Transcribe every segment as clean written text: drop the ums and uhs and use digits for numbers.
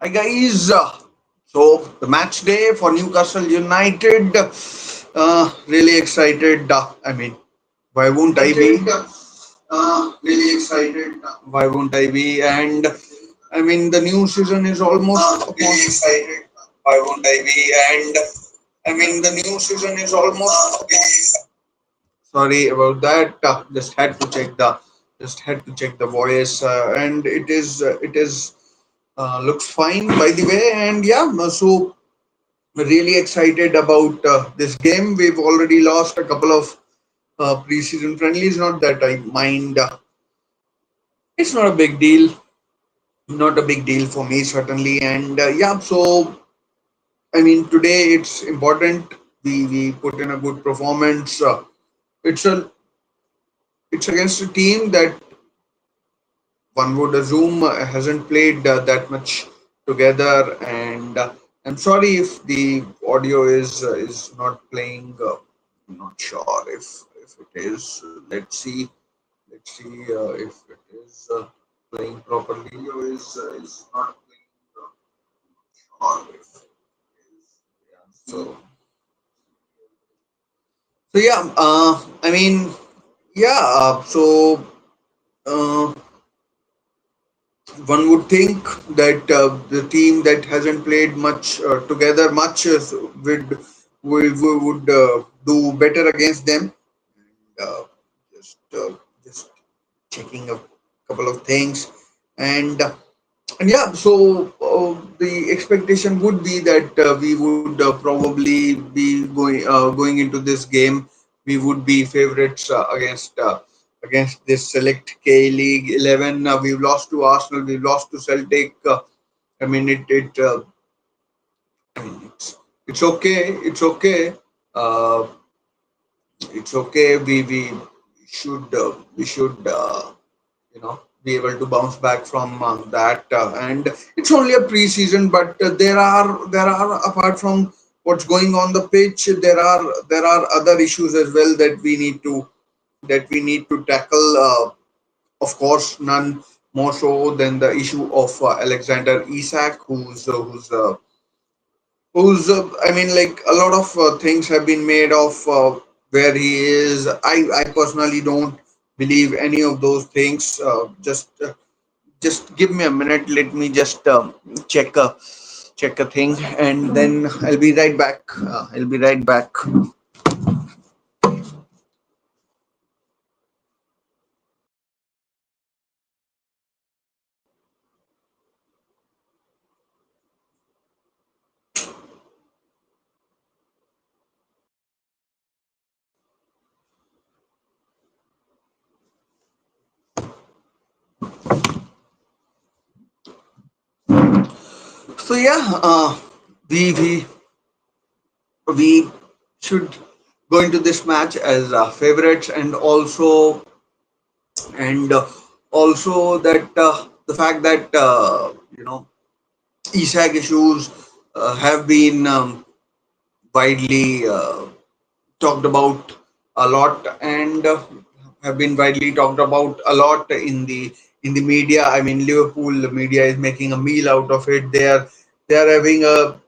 Hi guys. So the match day for Newcastle United. Really excited. Why won't I be? Really excited. Why won't I be? And the new season is almost upon. Really excited. Why won't I be? And the new season is almost upon. Sorry about that. Just had to check the voice, and it is looks fine by the way. And yeah, so really excited about this game. We've already lost a couple of preseason friendlies. Not that I mind. It's not a big deal. Not a big deal for me certainly. And yeah, so today it's important. We put in a good performance. It's a it's against a team that one would assume hasn't played that much together. And I'm sorry if the audio is not playing. I'm not sure if it is. Let's see if it is playing properly. Audio is not playing. Sure if it is. Yeah. So yeah. Yeah. Uh, One would think that the team that hasn't played much together much would do better against them. And just checking a couple of things. And yeah, so the expectation would be that we would probably be going into this game. We would be favorites against this select K League 11. We've lost to Arsenal. We've lost to Celtic. I mean, it. It. I mean, it's okay. It's okay. Uh, it's okay. We should be able to bounce back from that. And it's only a preseason, but there are apart from what's going on the pitch, there are other issues as well that we need to tackle. Of course, none more so than the issue of Alexander Isak, who's like a lot of things have been made of where he is. I personally don't believe any of those things. Just give me a minute. Let me just check a thing, and then I'll be right back. I'll be right back. So yeah, we we we should go into this match as favorites, and also that the fact that Isak issues have been widely talked about a lot, and have been widely talked about a lot in the media. I mean, Liverpool media is making a meal out of it. They're having a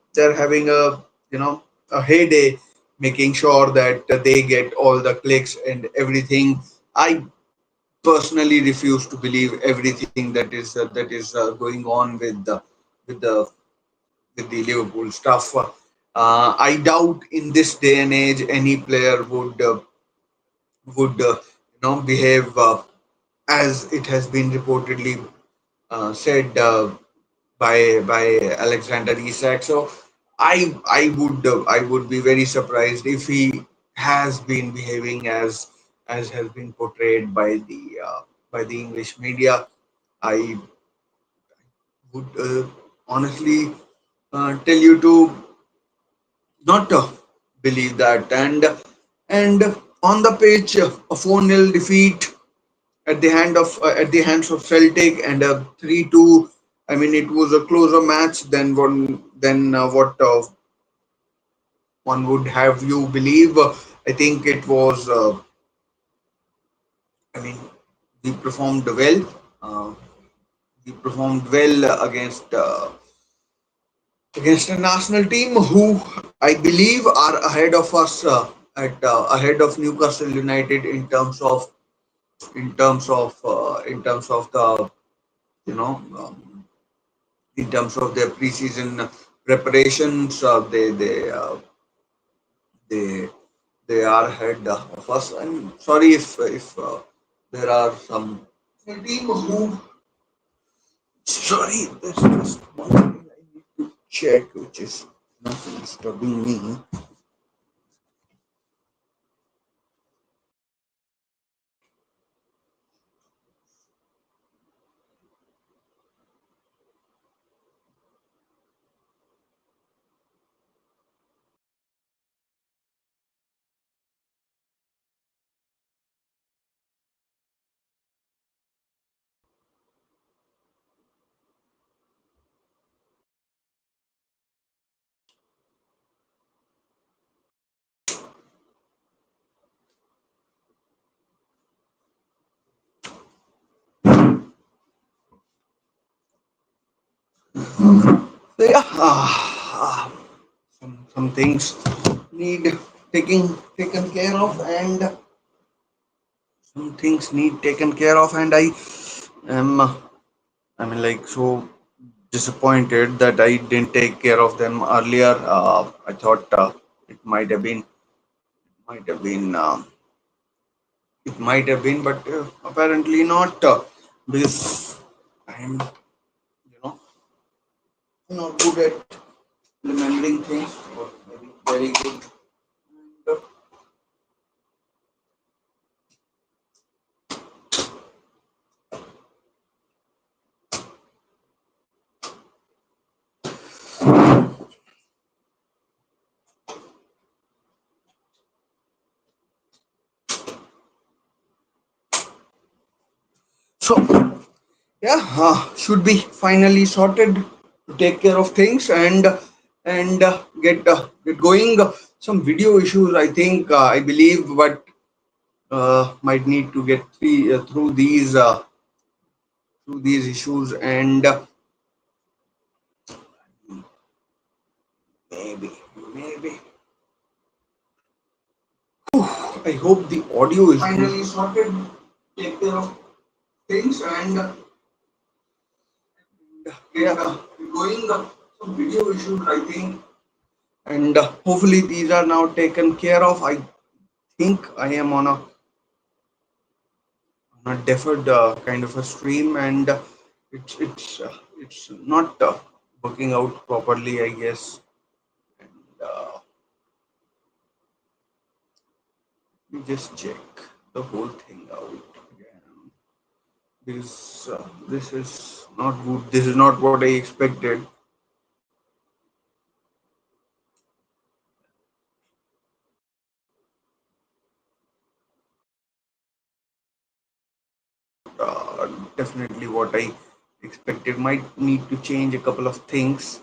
a heyday, making sure that they get all the clicks and everything. I personally refuse to believe everything that is going on with the with the Liverpool stuff. I doubt in this day and age any player would behave as it has been reportedly said by Alexander Isak. So I would be very surprised if he has been behaving as has been portrayed by the English media. I would honestly tell you to not believe that. And on the pitch, a 4-0 defeat at the hands of Celtic, and a 3-2. I mean, it was a closer match than what one would have you believe. I think it was. I mean, we performed well. Uh, we performed well against. against a national team who I believe are ahead of us at ahead of Newcastle United in terms of the you know in terms of their preseason preparations. They they are ahead of us. I'm sorry if there are some team who sorry there's just one thing I need to check which is not disturbing me. So yeah, some things need taken care of, and some things need taken care of, and am I mean like so disappointed that I didn't take care of them earlier. I thought it might have been it might have been, but apparently not. Because I'm not good at remembering things, or maybe very good. And, so yeah, should be finally sorted to take care of things and get going. Some video issues, I think, I believe, but might need to get through these issues, and maybe maybe I hope the audio is finally sorted. Take care of things and get going. Some video issues, I think, and hopefully these are now taken care of. I think I am on a deferred kind of a stream, and it's not working out properly, I guess. And we just check the whole thing out again. This is not good. This is not what I expected. Definitely what I expected. Might need to change a couple of things.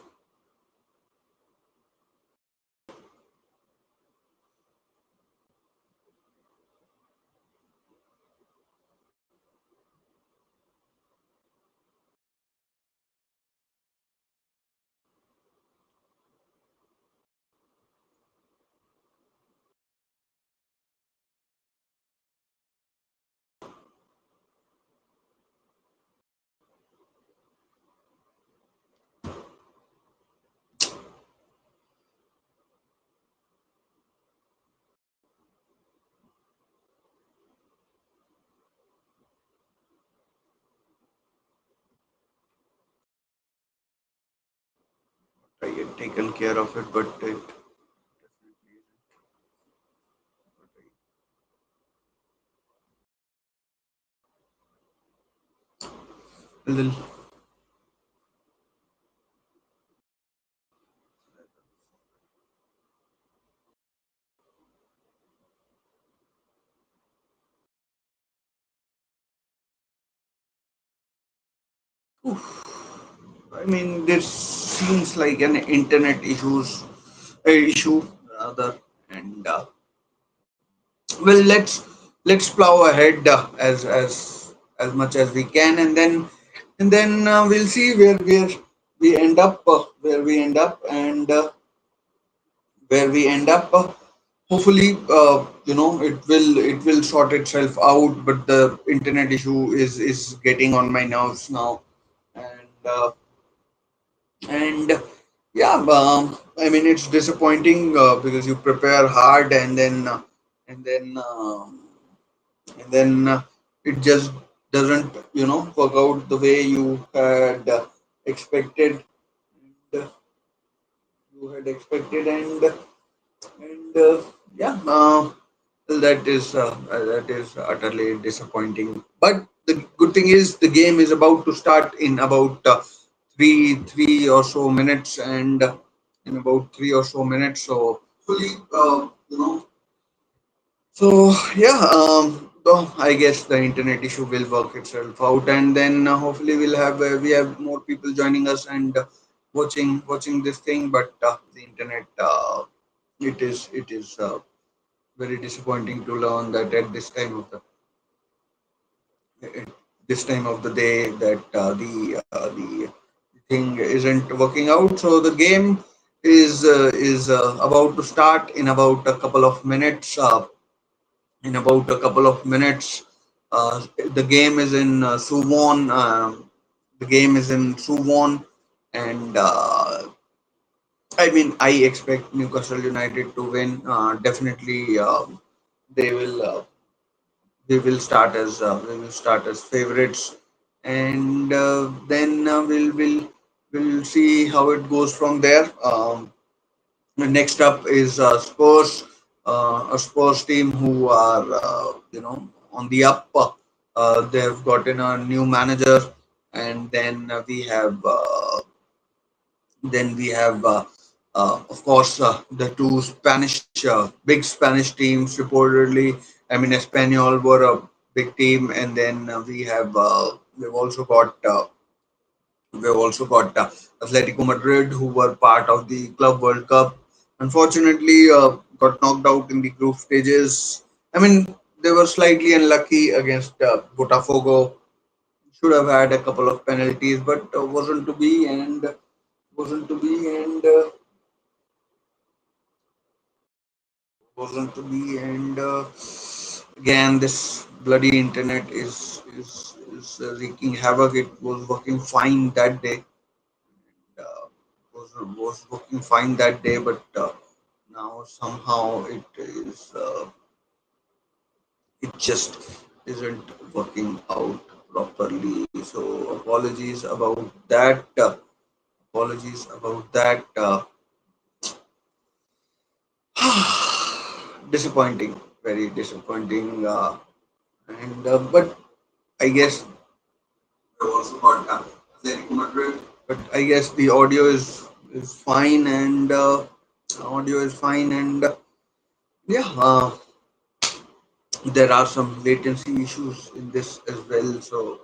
I get taken care of it, but it a little. I mean, this seems like an internet issue rather, and well, let's plow ahead as much as we can, and then we'll see where we end up where we end up, and where we end up. Hopefully, it will sort itself out. But the internet issue is getting on my nerves now, and yeah, I mean it's disappointing because you prepare hard, and then and then it just doesn't work out the way expected uh, expected, and yeah, that is utterly disappointing. But the good thing is the game is about to start in about three or so minutes, and in about 3 or so minutes. So fully, so yeah, I guess the internet issue will work itself out, and then hopefully we have more people joining us and watching this thing. But the internet, it is very disappointing to learn that at this time of the day that the thing isn't working out. So the game is about to start in about a couple of minutes. In about a couple of minutes, the game is in Suwon. The game is in Suwon, and I mean I expect Newcastle United to win. Definitely, they will. We will start as favorites, and then we'll see how it goes from there. The next up is Spurs, a Spurs team who are on the up. They've gotten a new manager, and then we have of course the two big Spanish teams reportedly. I mean, Espanyol were a big team, and then we've also got Atletico Madrid, who were part of the Club World Cup. Unfortunately, got knocked out in the group stages. I mean, they were slightly unlucky against Botafogo. Should have had a couple of penalties, but wasn't to be, and wasn't to be, and again, this bloody internet is wreaking havoc. It was working fine that day. Was working fine that day, but now somehow it just isn't working out properly. So apologies about that. Disappointing, very disappointing. And But I guess we also got Atletico Madrid. But I guess the audio is fine, and audio is fine, and yeah. There are some latency issues in this as well. So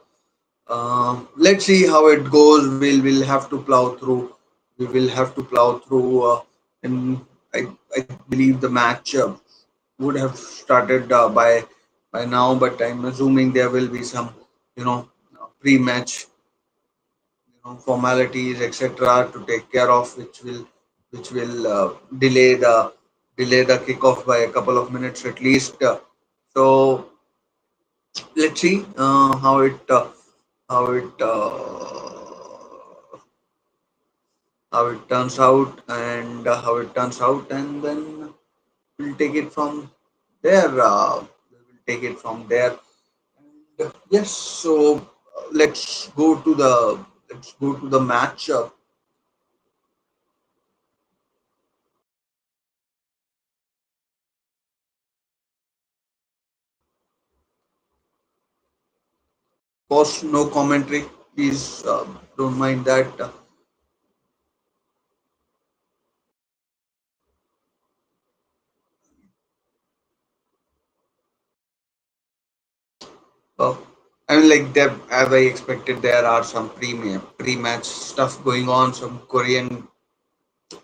let's see how it goes. We'll have to plow through. We will have to plow through, and I believe the match would have started by now. But I'm assuming there will be some, pre-match, formalities, etc., to take care of, which will delay the kickoff by a couple of minutes at least. So let's see how it how it turns out, and how it turns out, and then we'll take it from there. We will take it from there. And yes, so let's go to the match. Of course, no commentary. Please don't mind that. Uh, I mean, like as I expected, there are some pre-match stuff going on. Some Korean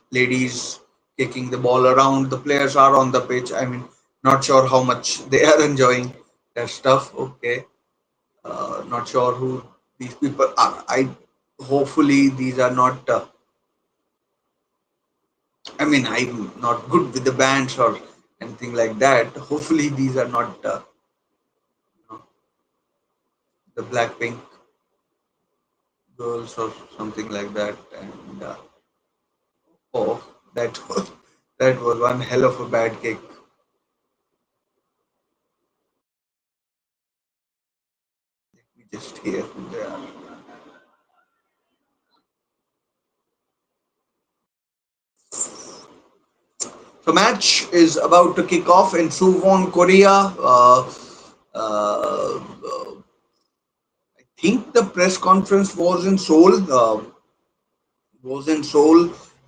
ladies kicking the ball around. The players are on the pitch. I mean, not sure how much they are enjoying their stuff. Okay, not sure who these people are. Hopefully, these are not. I mean, I'm not good with the bands or anything like that. Hopefully, these are not you know, the Blackpink girls or something like that. And oh, that was that was one hell of a bad kick. We just hear who they are. So match is about to kick off in Suwon, Korea. Uh, I think the press conference was in Seoul,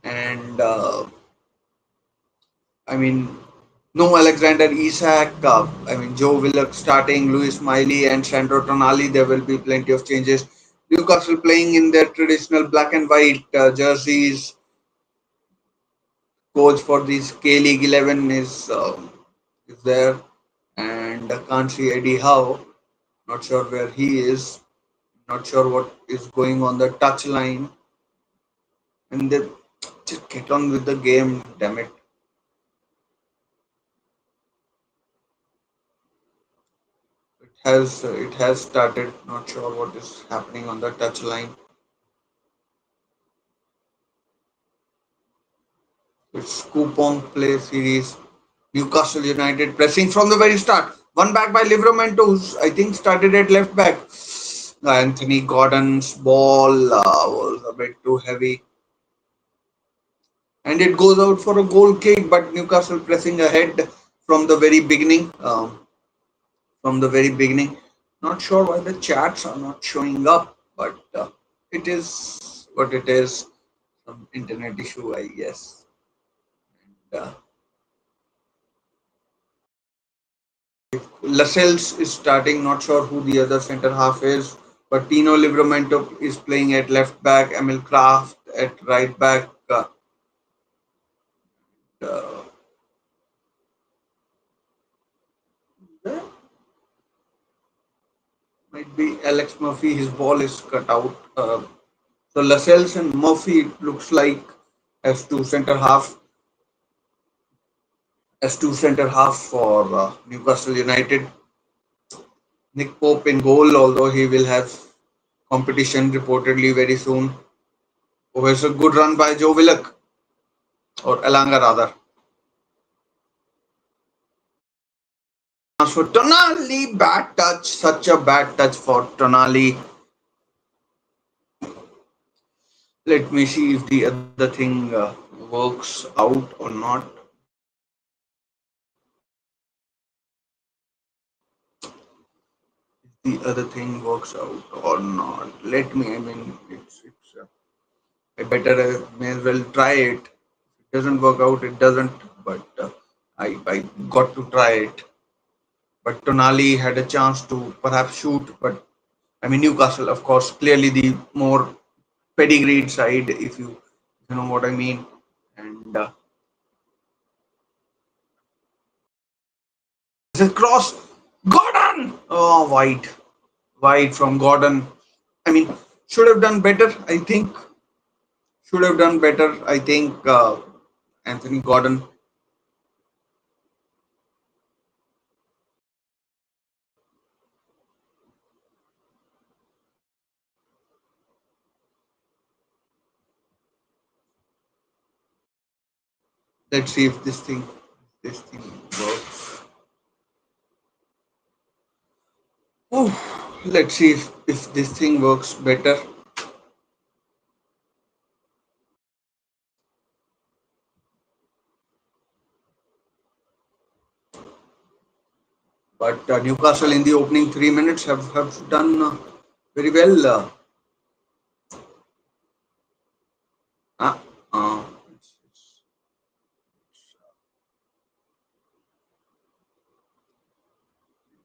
and I mean, no Alexander Isak. I mean, Joe Willock starting, Luis Miley and Sandro Tonali. There will be plenty of changes. Newcastle playing in their traditional black and white jerseys. Coach for this K League 11 is there, and I can't see Eddie Howe. Not sure where he is. Not sure what is going on the touch line. And they just get on with the game. Damn it! It has started. Not sure what is happening on the touch line. It's coupon play series. Newcastle United pressing from the very start. One back by Livramento, who's I think started at left back. Anthony Gordon's ball was a bit too heavy, and it goes out for a goal kick. But Newcastle pressing ahead from the very beginning. From the very beginning, not sure why the chats are not showing up, but it is what it is. Some internet issue, I guess. And, Lascelles is starting, not sure who the other centre half is, but Tino Livramento is playing at left back, Emil Kraft at right back. Uh, might be Alex Murphy, his ball is cut out. So Lascelles and Murphy, it looks like as two centre half, for Newcastle United. Nick Pope in goal, although he will have competition reportedly very soon. Oh, it's a good run by Joe Willock, or Elanga rather. For Tonali, bad touch, such a bad touch for Tonali. Let me see if the other thing works out or not. The other thing works out or not. Let me, I mean, I better may as well try it. If it doesn't work out, it doesn't, but I got to try it. But Tonali had a chance to perhaps shoot, but I mean, Newcastle, of course, clearly the more pedigreed side, if you know what I mean. And the cross, Gordon! Oh, wide from Gordon. I mean, should have done better. I think should have done better. I think Anthony Gordon. Let's see if this thing works. Oh, let's see if this thing works better. But Newcastle in the opening 3 minutes have done very well. Uh, uh,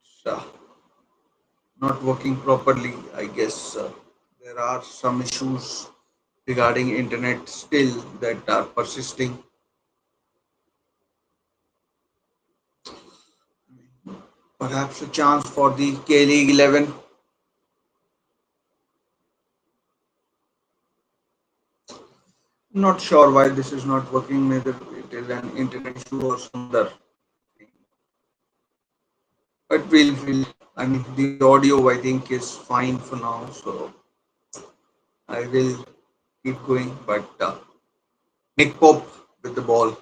it's not working properly. I guess there are some issues regarding internet still that are persisting. Perhaps a chance for the K League 11. Not sure why this is not working, whether it is an internet issue or some other thing. But I mean, the audio I think is fine for now, so I will keep going. But Nick Pope with the ball.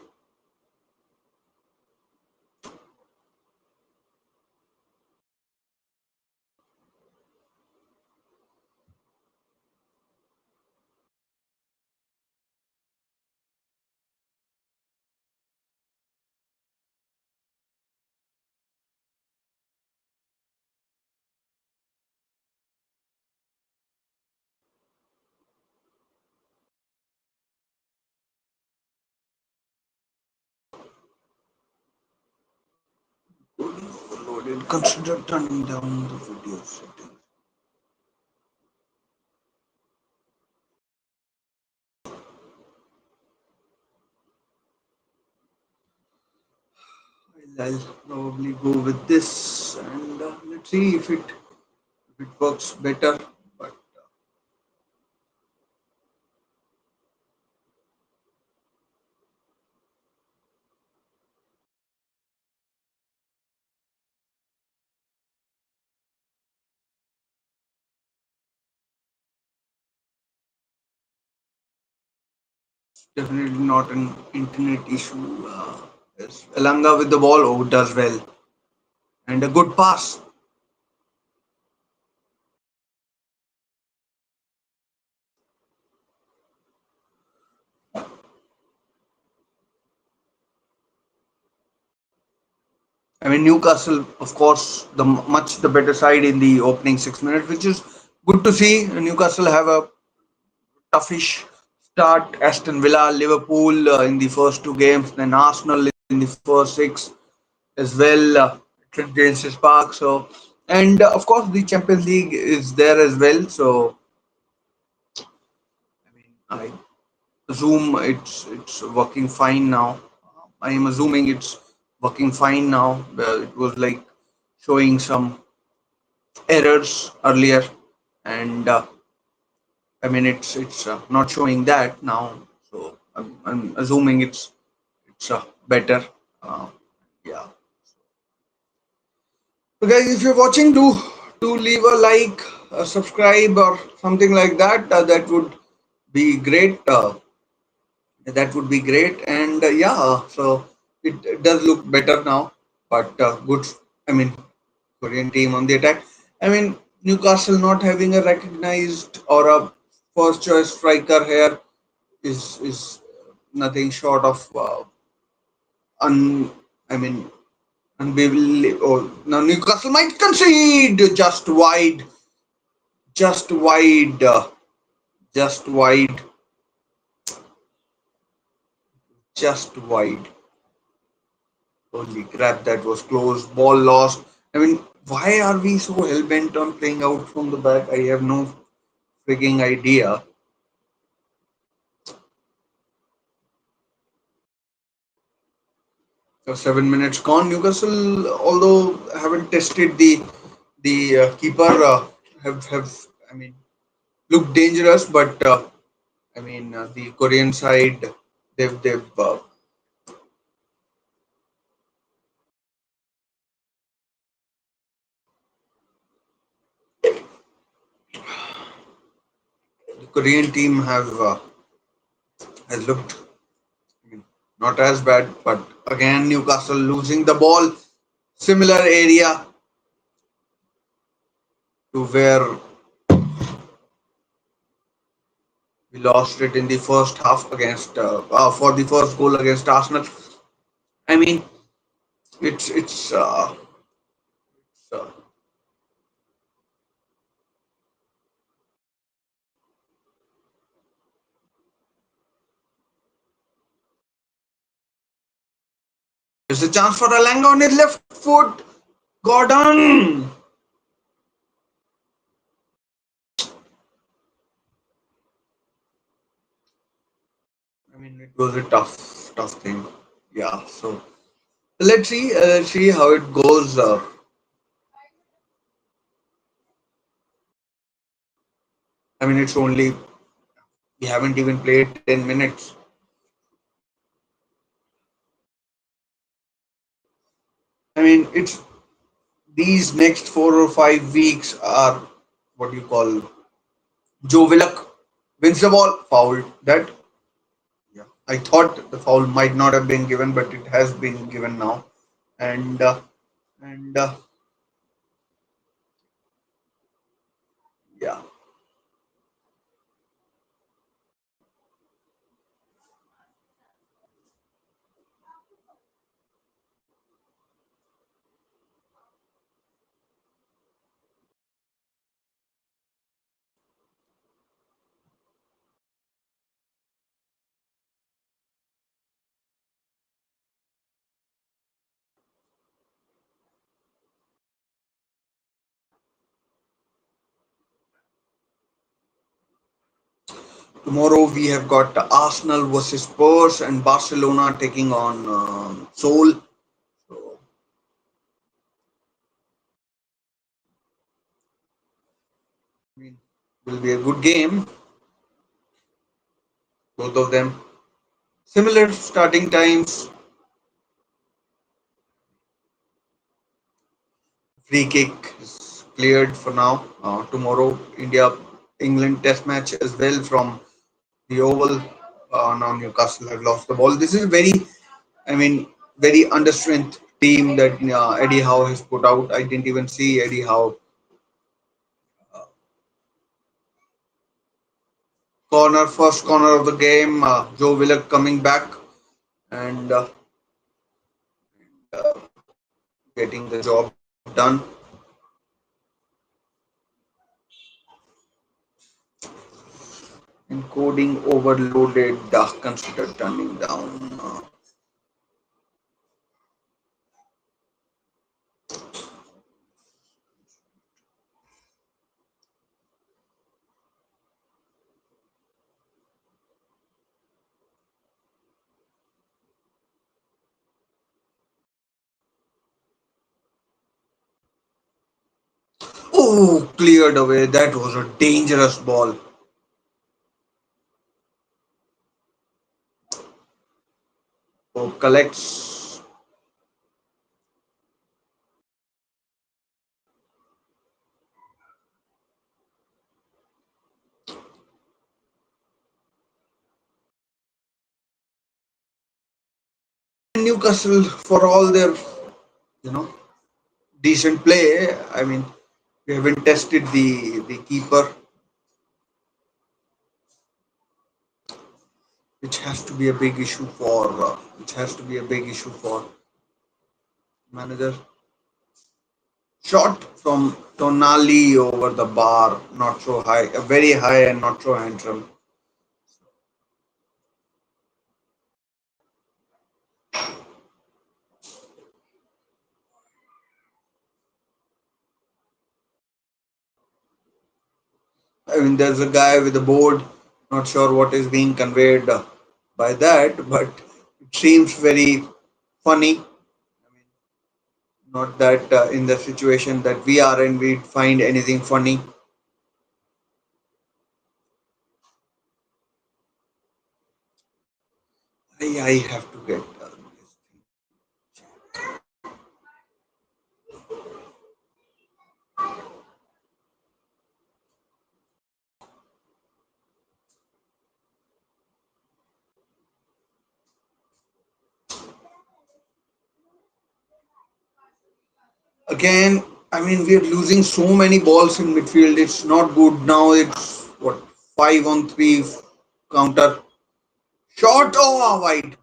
Overloaded. Consider turning down the video settings. I'll probably go with this, and let's see if it works better. But definitely not an internet issue. Yes. Elanga with the ball. Oh, does well, and a good pass. I mean, Newcastle, of course, the much the better side in the opening 6 minutes, which is good to see. Newcastle have a toughish start. Aston Villa, Liverpool in the first two games, then Arsenal in the first six as well. Trent James's Park. So, and of course, the Champions League is there as well. So, I mean, I assume it's working fine now. I am assuming it's working fine now. It was like showing some errors earlier, and I mean it's not showing that now. So I'm assuming it's better. Uh, yeah. So guys, if you're watching, do leave a like, subscribe, or something like that. That would be great. That would be great. And yeah, so it does look better now. But good. I mean, Korean team on the attack. I mean, Newcastle not having a recognized or a first choice striker here is nothing short of un. I mean, unbelievable. Oh, now Newcastle might concede just wide, just wide, just wide. Holy crap, that was close. Ball lost. I mean, why are we so hell bent on playing out from the back? I have no freaking idea. So 7 minutes gone. Newcastle, although haven't tested the keeper, have I mean looked dangerous, but I mean the Korean side they've the Korean team have has looked, I mean, not as bad, but again Newcastle losing the ball, similar area to where we lost it in the first half against for the first goal against Arsenal. I mean, it's there's a chance for Alanga on his left foot. Gordon. I mean, it was a tough thing. Yeah. So let's see how it goes. I mean, it's only We haven't even played 10 minutes. I mean, it's these next 4 or 5 weeks are what you call Joe Willock wins the ball, fouled. That yeah, I thought the foul might not have been given, but it has been given now. And yeah, tomorrow we have got Arsenal versus Spurs and Barcelona taking on Seoul. So, I mean, will be a good game. Both of them similar starting times. Free kick is cleared for now. Tomorrow, India England Test match as well from the Oval. Now Newcastle have lost the ball. This is very, I mean, very understrength team that Eddie Howe has put out. I didn't even see Eddie Howe. Corner, first corner of the game. Joe Willock coming back and getting the job done. Encoding overloaded. Consider turning down. Oh, cleared away. That was a dangerous ball. Oh, collects. Newcastle for all their you know decent play. I mean, we haven't tested the keeper, which has to be a big issue for which has to be a big issue for manager. Shot from Tonali over the bar, not so high, very high and not so handsome. I mean, there's a guy with a board. Not sure what is being conveyed by that, but it seems very funny. Not that in the situation that we are in, we'd find anything funny. I have to get. Again, I mean, we're losing so many balls in midfield. It's not good now. It's what 5-on-3 counter shot. Oh, wide.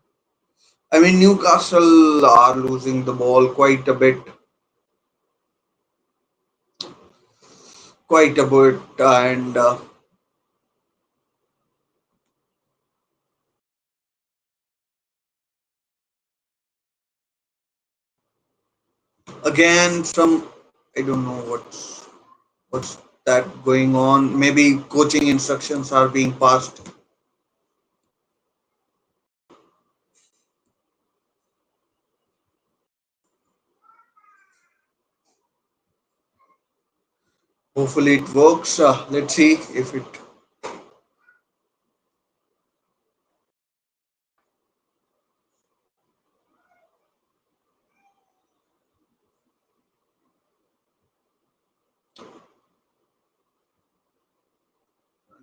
I mean, Newcastle are losing the ball quite a bit, and again, some I don't know what's that going on. Maybe coaching instructions are being passed. Hopefully, it works. Let's see if it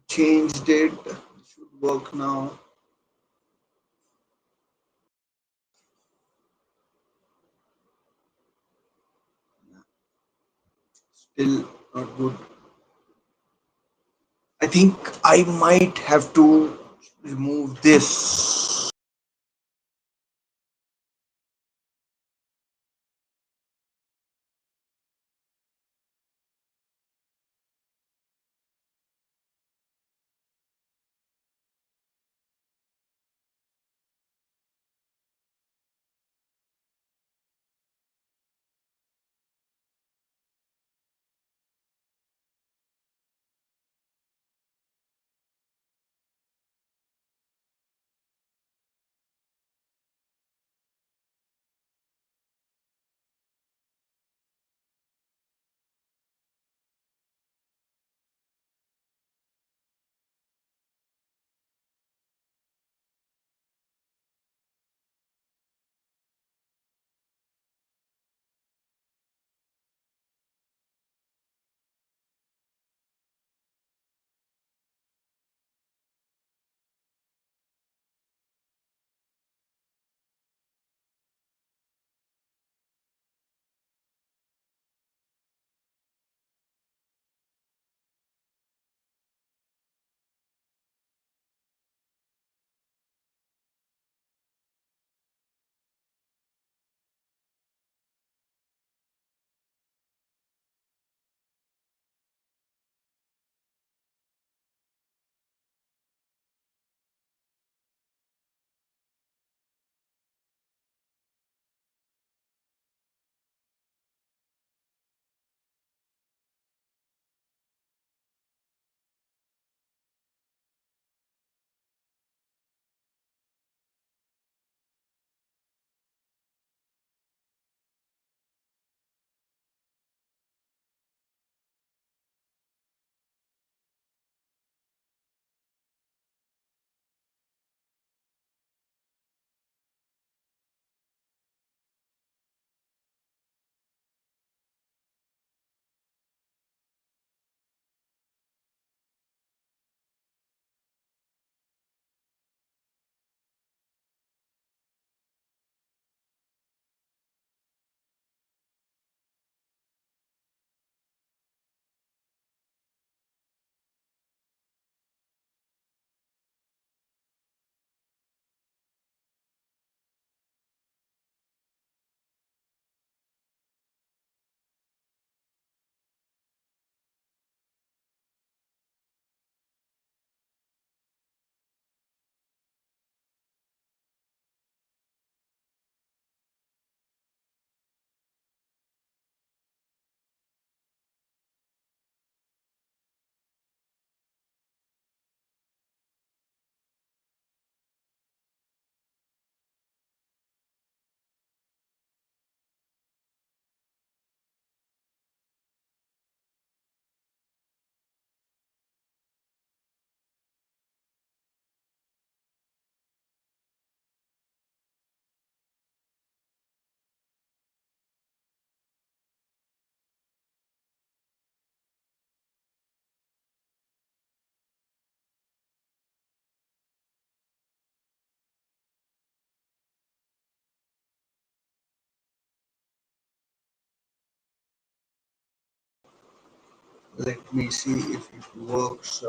changed it. Should work now. Still not good. I think I might have to remove this. Let me see if it works.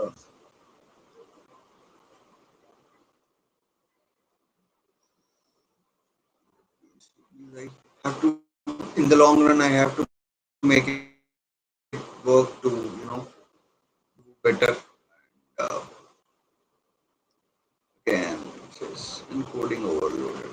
I have to, in the long run, I have to make it work to, do better. Uh, Again, it says encoding overloaded.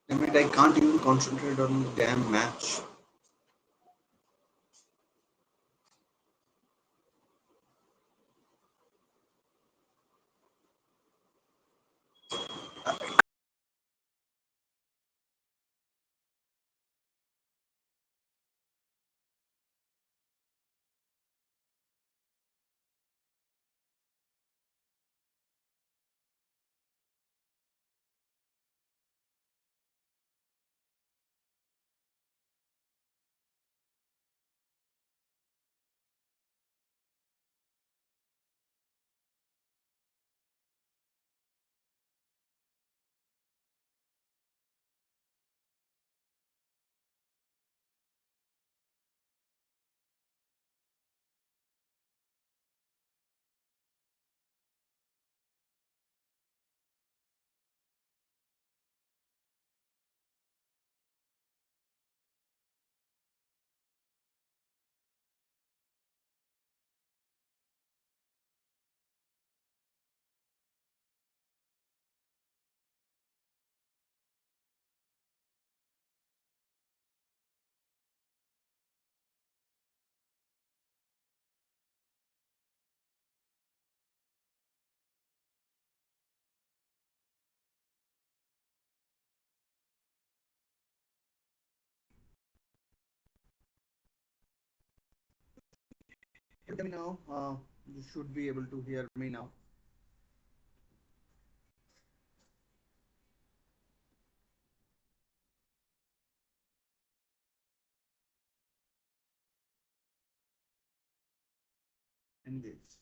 Damn it, I can't even concentrate on the damn match. Can you hear me now? You should be able to hear me now. Engage.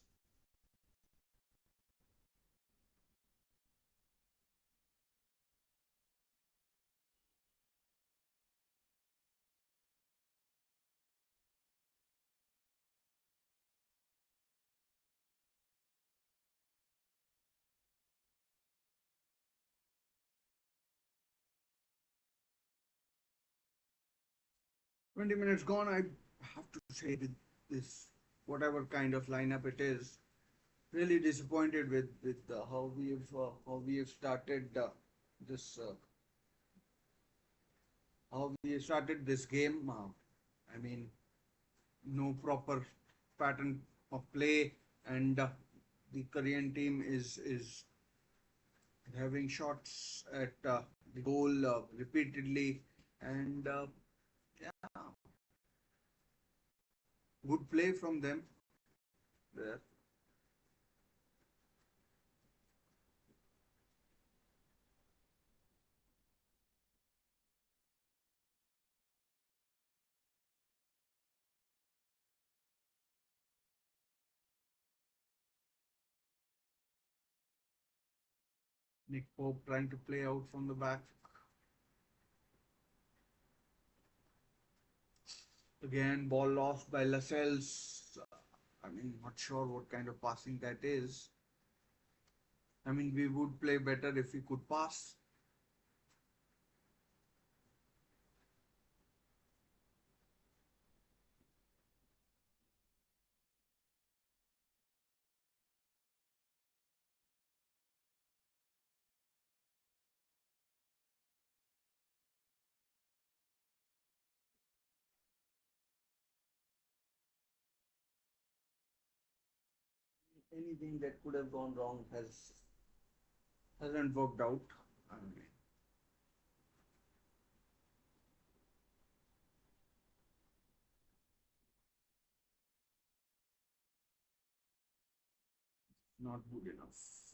20 minutes gone. I have to say, with this, whatever kind of lineup it is, really disappointed with how we have started this how we have started this game. I mean, no proper pattern of play, and the Korean team is having shots at the goal repeatedly, and yeah, good play from them there. Nick Pope trying to play out from the back. Again, ball lost by Lascelles. I mean, not sure what kind of passing that is. I mean, we would play better if we could pass. Anything that could have gone wrong hasn't worked out. I mean, not good enough.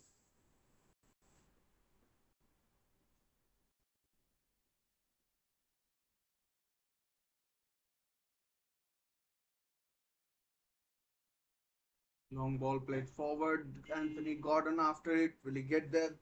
Long ball played forward. Anthony Gordon after it. Will he get there?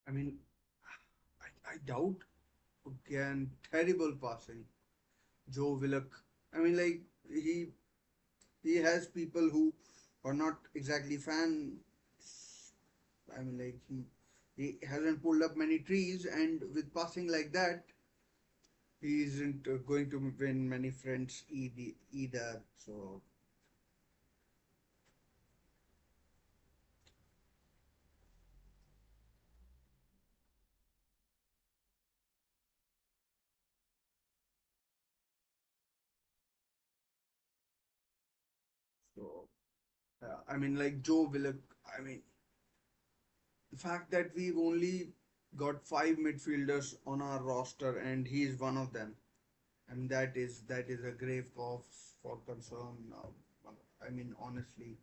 I mean, I doubt. Again, terrible passing. Joe Willock. I mean, like he has people who are not exactly fan. I mean, like he hasn't pulled up many trees, and with passing like that, he isn't going to win many friends either. So so I mean, like Joe Willock. I mean, the fact that we've only got five midfielders on our roster, and he's one of them, and that is a grave cause for concern. I mean, honestly,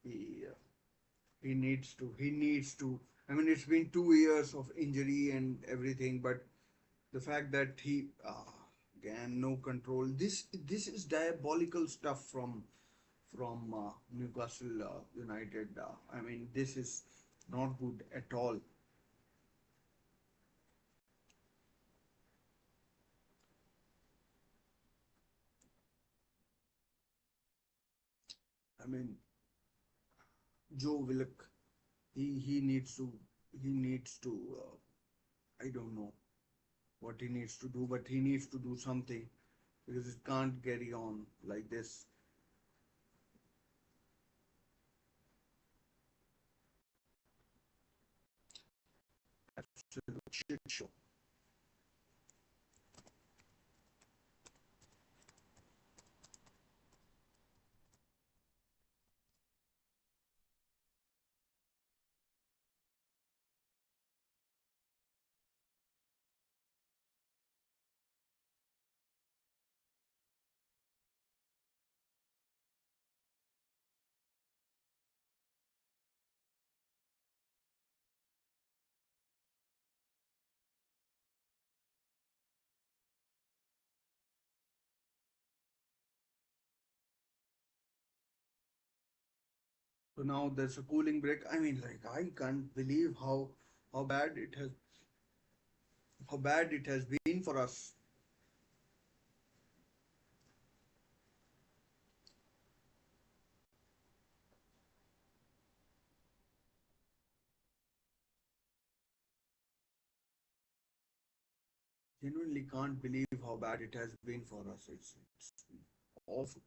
he he needs to. I mean, it's been 2 years of injury and everything, but the fact that he again no control. This is diabolical stuff from Newcastle United. I mean, this is not good at all. I mean, Joe Willock, he needs to he needs to I don't know. what he needs to do, but he needs to do something because it can't carry on like this. Absolute shit show. So now there's a cooling break. I mean, like I can't believe how bad it has how bad it has been for us. Genuinely can't believe how bad it has been for us. It's awful.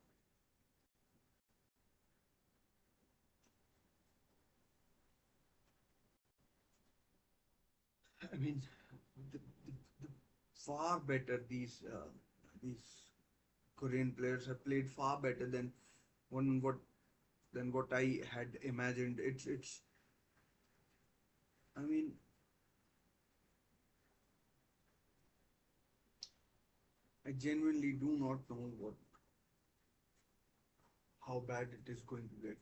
I mean, the far better these Korean players have played far better than one what I had imagined. It's I mean I genuinely do not know what how bad it is going to get.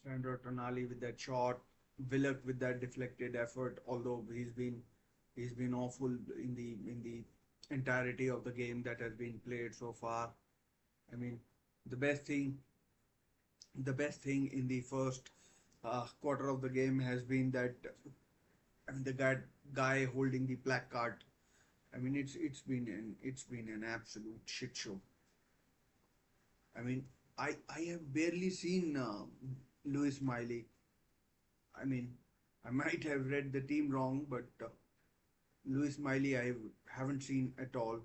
Sandro Tonali with that shot, Willock with that deflected effort. Although he's been awful in the entirety of the game that has been played so far. I mean, the best thing the best thing in the first quarter of the game has been that I mean, the guy holding the placard. I mean, it's been an absolute shit show. I mean, I have barely seen Lewis Miley. I mean, I might have read the team wrong, but Lewis Miley haven't seen at all.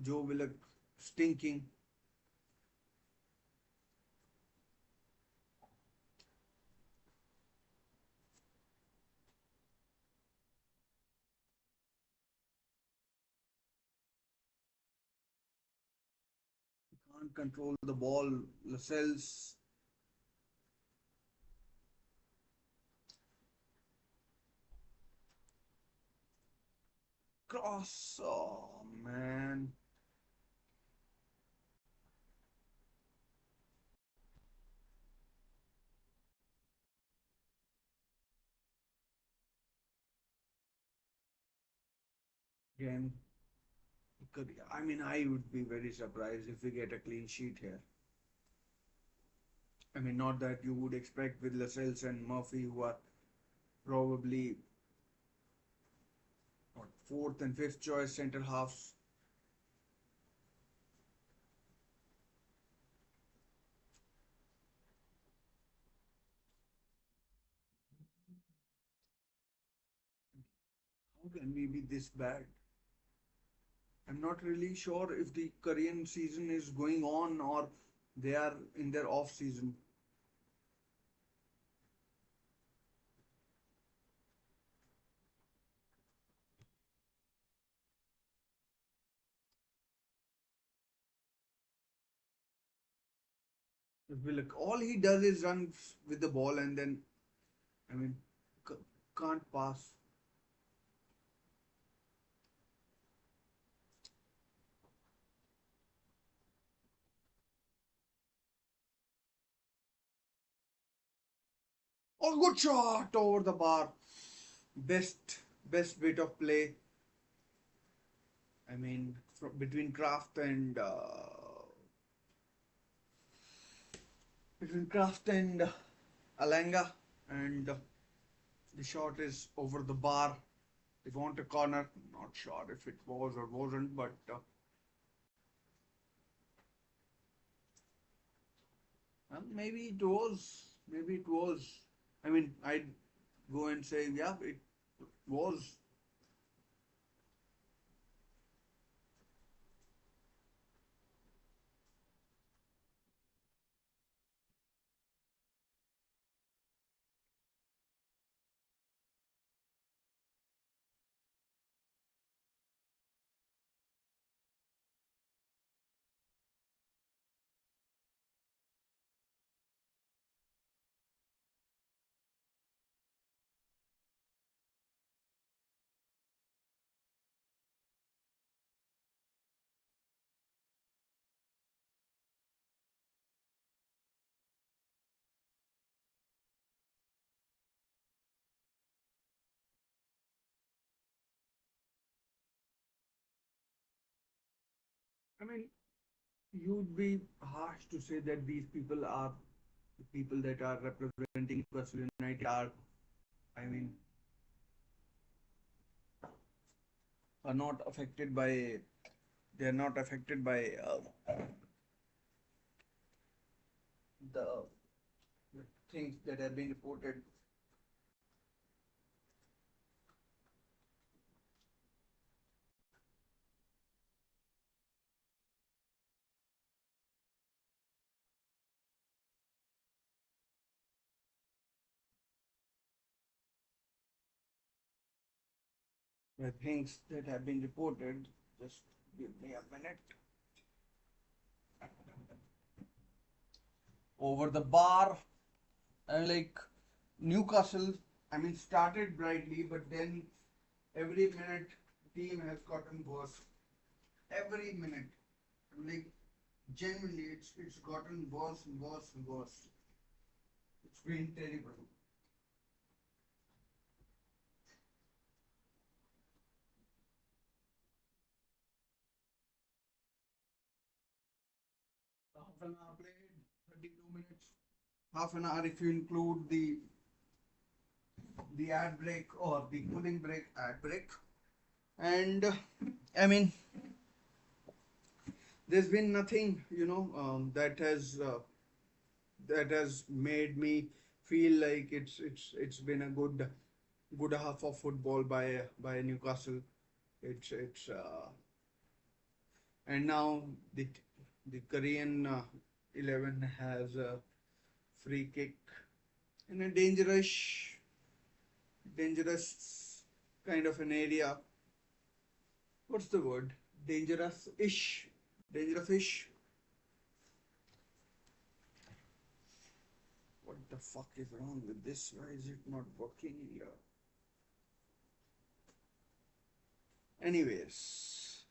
Joe Willock stinking. Can't control the ball. Lascelles cross. Oh man. Again, I mean, I would be very surprised if we get a clean sheet here. I mean, not that you would expect with Lascelles and Murphy, who are probably what, fourth and fifth choice centre halves. How can we be this bad? I'm not really sure if the Korean season is going on or they are in their off season. If we look, all he does is run with the ball and then, I mean, c- can't pass. Oh, good shot over the bar. Best bit of play. I mean, between Kraft and Alanga, and the shot is over the bar. They want a corner. Not sure if it was or wasn't, but maybe it was. Maybe it was. I mean, I'd go and say, yeah, it was. I mean, you'd be harsh to say that these people are the people that are representing Newcastle United are, I mean, are not affected by. They are not affected by the, the things that have been reported. The things that have been reported. Just give me a minute. Over the bar, like Newcastle, I mean, started brightly, but then every minute team has gotten worse. Every minute, like genuinely, it's gotten worse and worse and worse. It's been terrible. Half an hour played, 32 minutes. Half an hour if you include the ad break or the cooling break ad break. And I mean, there's been nothing, that has made me feel like it's been a good half of football by Newcastle. It's And now the Korean 11 has a free kick in a dangerous kind of an area. What's the word? Dangerous-ish. Dangerous-ish. What the fuck is wrong with this? Why is it not working here? Anyways,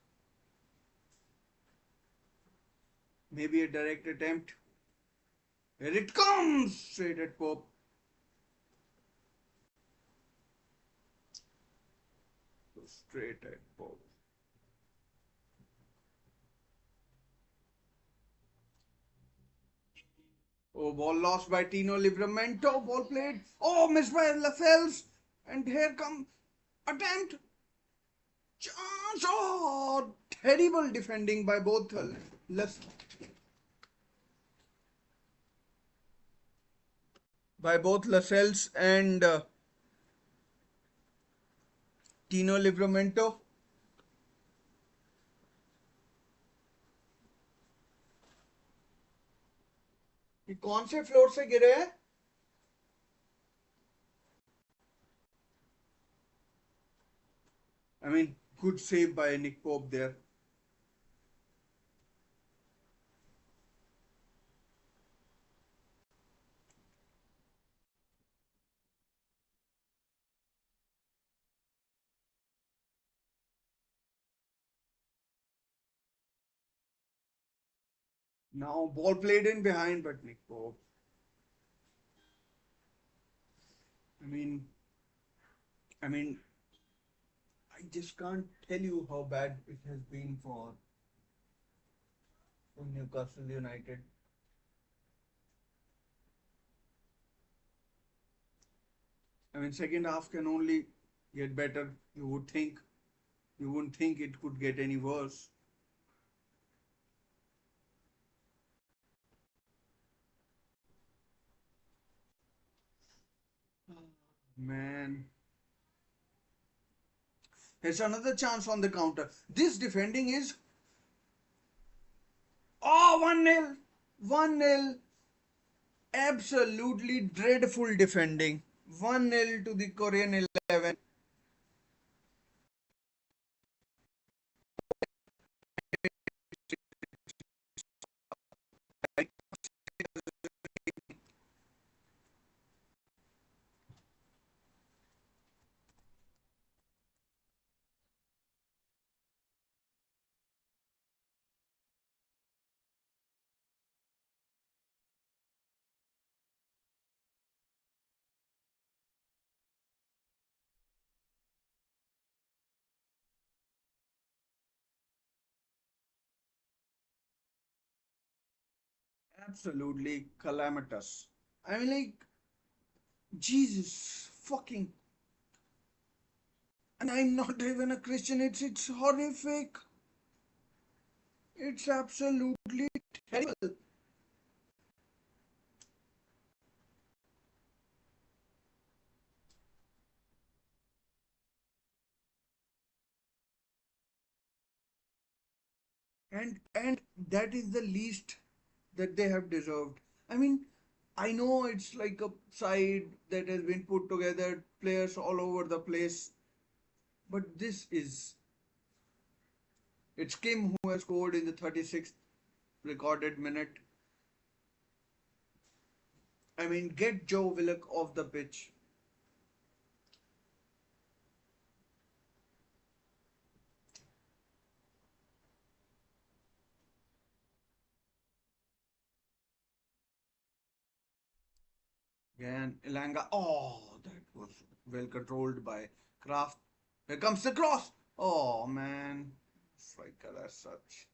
maybe a direct attempt. Here it comes! Straight at Pope. Straight at Pope. Oh, ball lost by Tino Livramento. Ball played. Oh, missed by Lascelles. And here come attempt. Chance. Oh, terrible defending by both Las by both Lascelles and Tino Livramento. ये कौन से floor से गिरे हैं? I mean, good save by Nick Pope there. Now ball played in behind, but Nick Pope. I mean, I mean, I just can't tell you how bad it has been for Newcastle United. I mean, second half can only get better. You wouldn't think it could get any worse. Man, there's another chance on the counter. This defending is 1-0. 1-0. Absolutely dreadful defending. 1-0 to the Korean 11. Absolutely calamitous. I mean, like, Jesus fucking. And I'm not even a Christian. It's horrific. It's absolutely terrible. And that is the least that they have deserved. I mean, I know it's like a side that has been put together, players all over the place, but this is it's Kim who has scored in the 36th recorded minute. I mean, get Joe Willock off the pitch. And Elanga, that was well controlled by Kraft. Here comes the cross. Oh man, striker as such.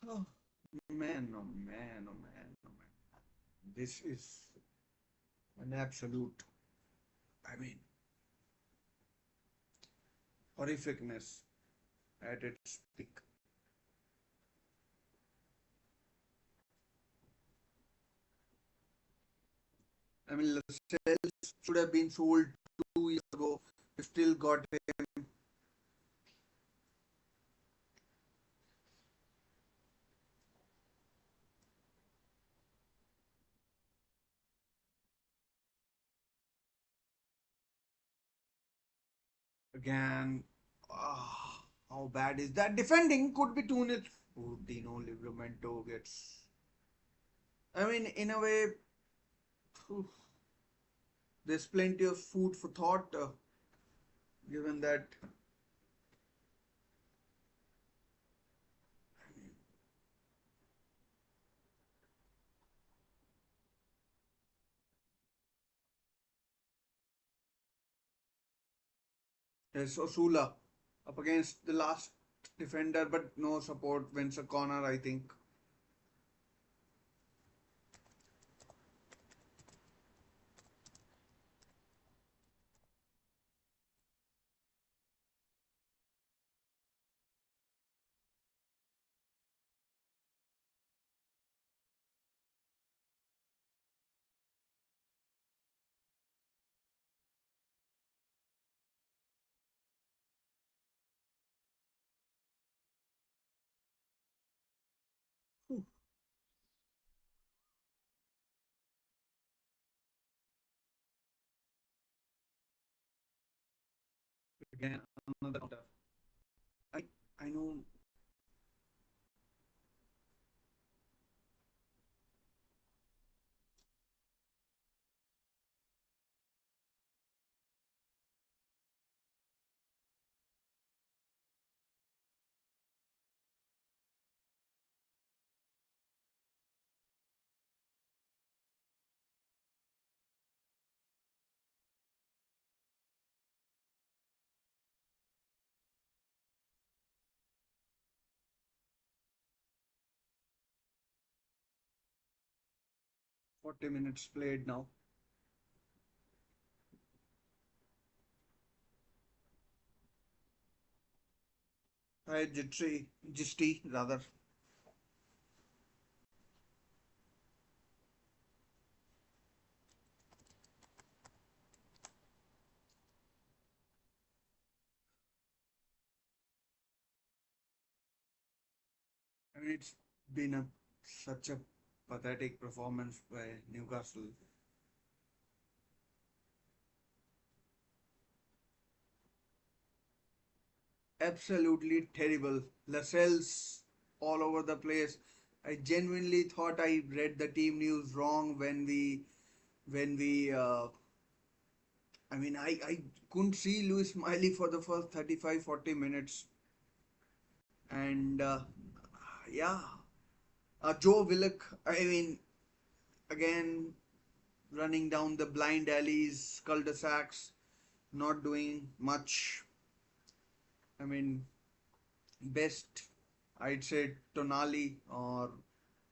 Oh man, oh man, oh man, oh man. This is an absolute, I mean, horrificness at its peak. I mean, Lascelles should have been sold 2 years ago. We still got him. Again. How bad is that? Defending could be 2-0. Oh, Dino Livramento gets. I mean, in a way, phew, there's plenty of food for thought, given that there's Osula up against the last defender, but no support. Wins a corner, I think. Whew. Again, another counter. I I know. 40 minutes played now. Hi, Jitsi, Jisti, rather. I mean, it's been such a pathetic performance by Newcastle. Absolutely terrible. Lascelles all over the place. I genuinely thought I read the team news wrong when we I couldn't see Louis Smiley for the first 35 40 minutes. And yeah, Joe Willock, I mean, again, running down the blind alleys, cul-de-sacs, not doing much. I mean, best, I'd say Tonali or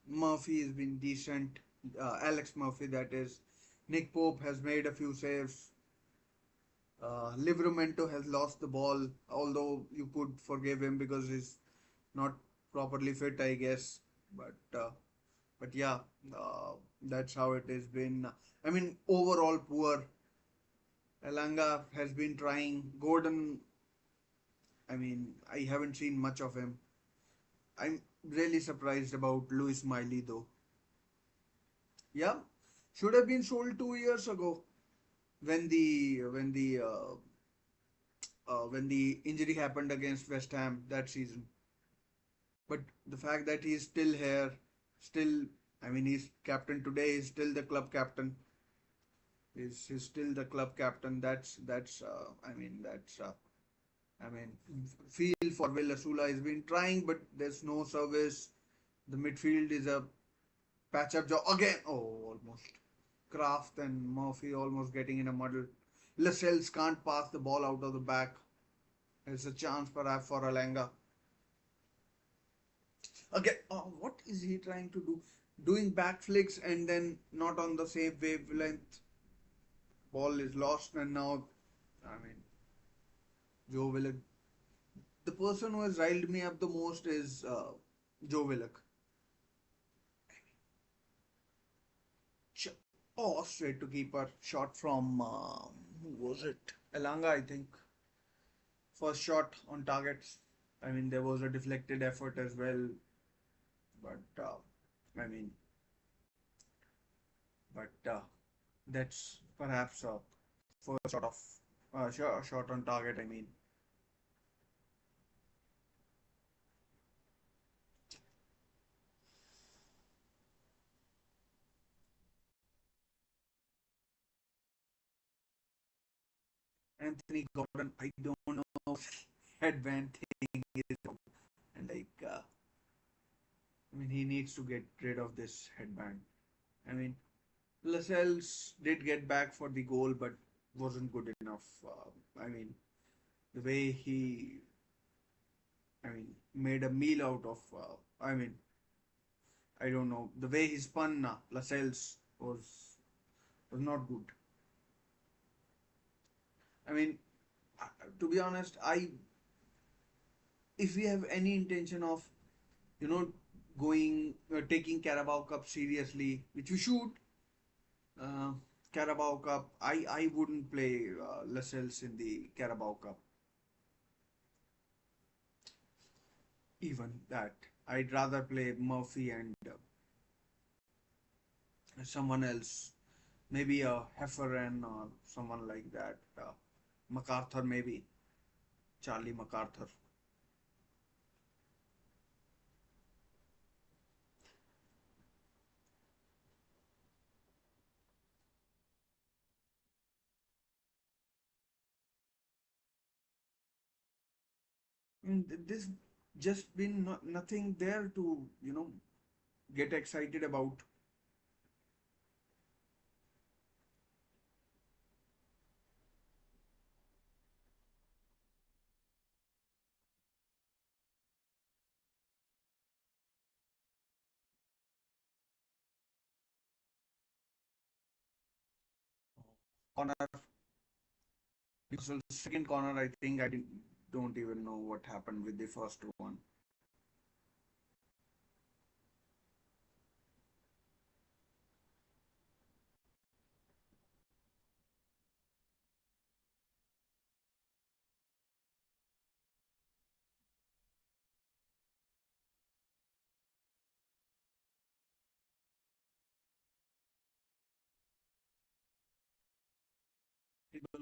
Murphy has been decent. Alex Murphy, that is. Nick Pope has made a few saves. Livramento has lost the ball, although you could forgive him because he's not properly fit, I guess. But yeah, uh, that's how it has been. I mean, overall poor. Elanga has been trying. Gordon, I mean, I haven't seen much of him. I'm really surprised about Louis Miley though. Yeah, should have been sold 2 years ago when the injury happened against West Ham that season. But the fact that he's still here, still, I mean, he's captain today. He's still the club captain. He's still the club captain. I mean, feel for Will Asula. He's been trying, but there's no service. The midfield is a patch-up job again. Oh, almost. Kraft and Murphy almost getting in a muddle. Lascelles can't pass the ball out of the back. It's a chance perhaps for Alanga. Again, what is he trying to do? Doing backflips and then not on the same wavelength. Ball is lost, and now, I mean, Joe Willock. The person who has riled me up the most is Joe Willock. Oh, straight to keeper. Shot from, who was it? Elanga, I think. First shot on targets. I mean, there was a deflected effort as well, but I mean, but that's perhaps a first shot of shot on target. I mean, Anthony Gordon. I don't know headband thing is, and I mean, he needs to get rid of this headband. I mean, Lascelles did get back for the goal, but wasn't good enough. I mean, the way he, I mean, made a meal out of. I don't know. The way he spun Lascelles was not good. I mean, uh, to be honest, if we have any intention of you know going taking Carabao Cup seriously, which we should, uh, Carabao Cup, I wouldn't play Lascelles in the Carabao Cup. Even that, I'd rather play Murphy and someone else, maybe a Hefferan or someone like that. MacArthur, maybe Charlie MacArthur. I mean, this just been nothing there to get excited about. corner. Newcastle second corner. I think I didn't, don't even know what happened with the first one.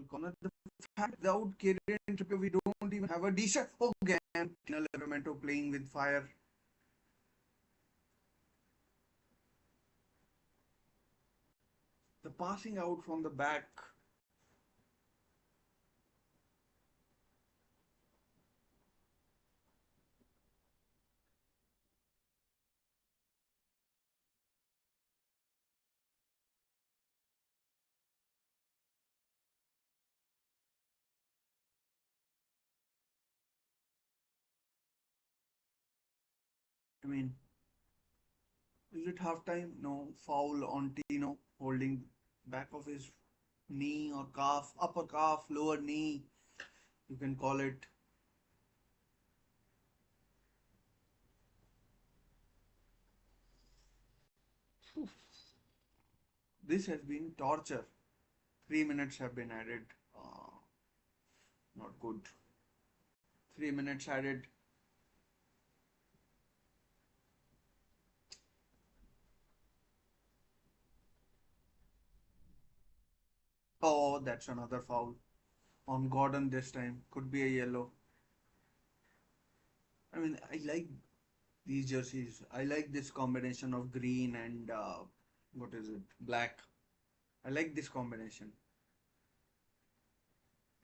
Corner. The fact without Kieran Trippier, we don't even have a decent. Oh, again, Livramento playing with fire. The passing out from the back. I mean, is it half time? No. Foul on Tino holding back of his knee or calf, upper calf, lower knee. You can call it. This has been torture. 3 minutes have been added. Not good. 3 minutes added. Oh, that's another foul on Gordon this time. Could be a yellow. I mean, I like these jerseys. I like this combination of green and what is it? Black. I like this combination.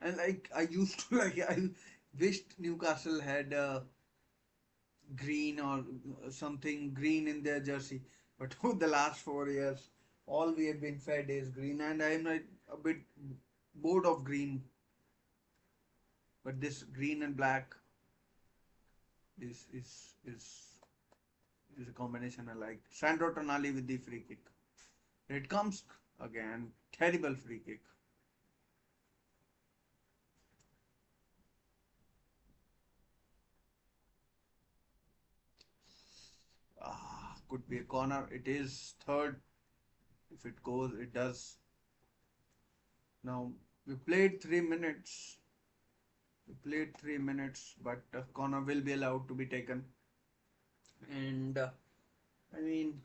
And like I used to like I wished Newcastle had green or something green in their jersey. But for the last 4 years, all we have been fed is green, and I'm like a bit bored of green. But this green and black is is is is a combination I like. Sandro Tonali with the free kick. Here it comes again. Terrible free kick. Could be a corner. It is third. If it goes, it does. Now we played 3 minutes. We played 3 minutes, but corner will be allowed to be taken. And I mean,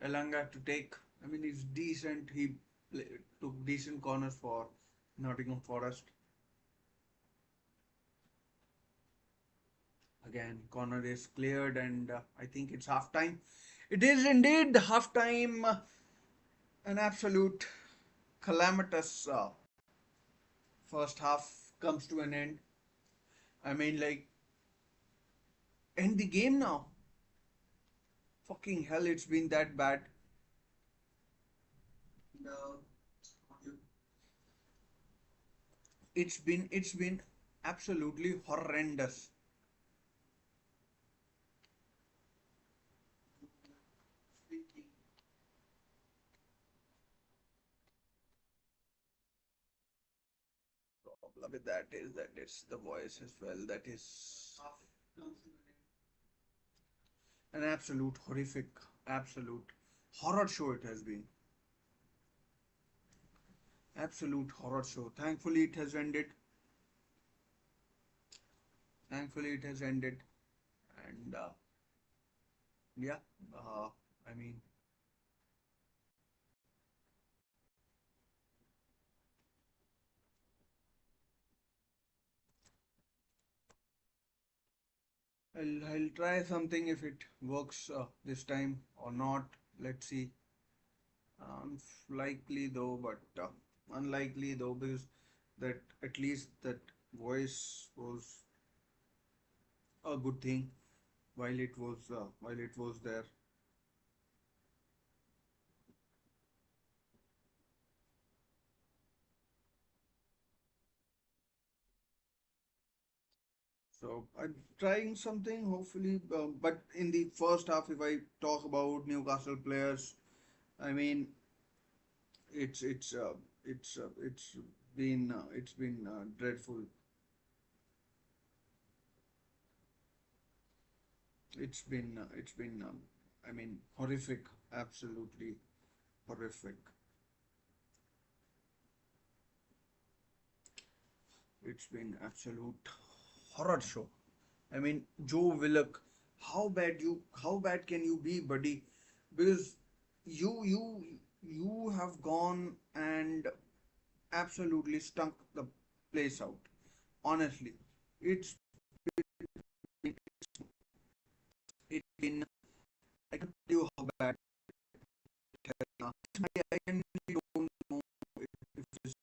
Elanga to take. I mean, he's decent. He took decent corners for Nottingham Forest. Again, corner is cleared, and I think it's half time. It is indeed half time. An absolute calamitous first half comes to an end. I mean, like, end the game now. Fucking hell, it's been that bad. No. It's been absolutely horrendous. Problem with that is that it's the voice as well. That is an absolute horrific, absolute horror show it has been. Absolute horror show. Thankfully, it has ended. Thankfully, it has ended. And yeah, I mean, I'll try something if it works this time or not. Let's see. Likely though, but unlikely though, because that at least that voice was a good thing while it was there. So I'm trying something, hopefully. But in the first half, if I talk about Newcastle players, I mean. It's been dreadful. It's been I mean horrific, absolutely horrific. It's been absolute horror show. I mean, Joe Willock, how bad can you be, buddy? Because you have gone and absolutely stunk the place out. Honestly, it's it's been I can tell you how bad it has been. I genuinely don't know if it's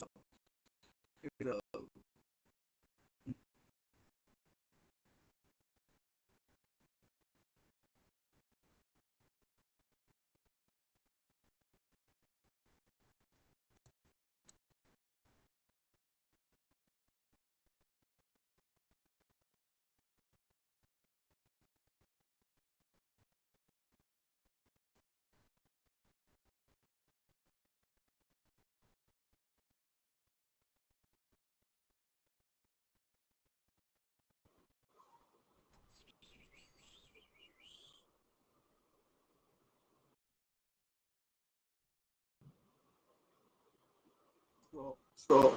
So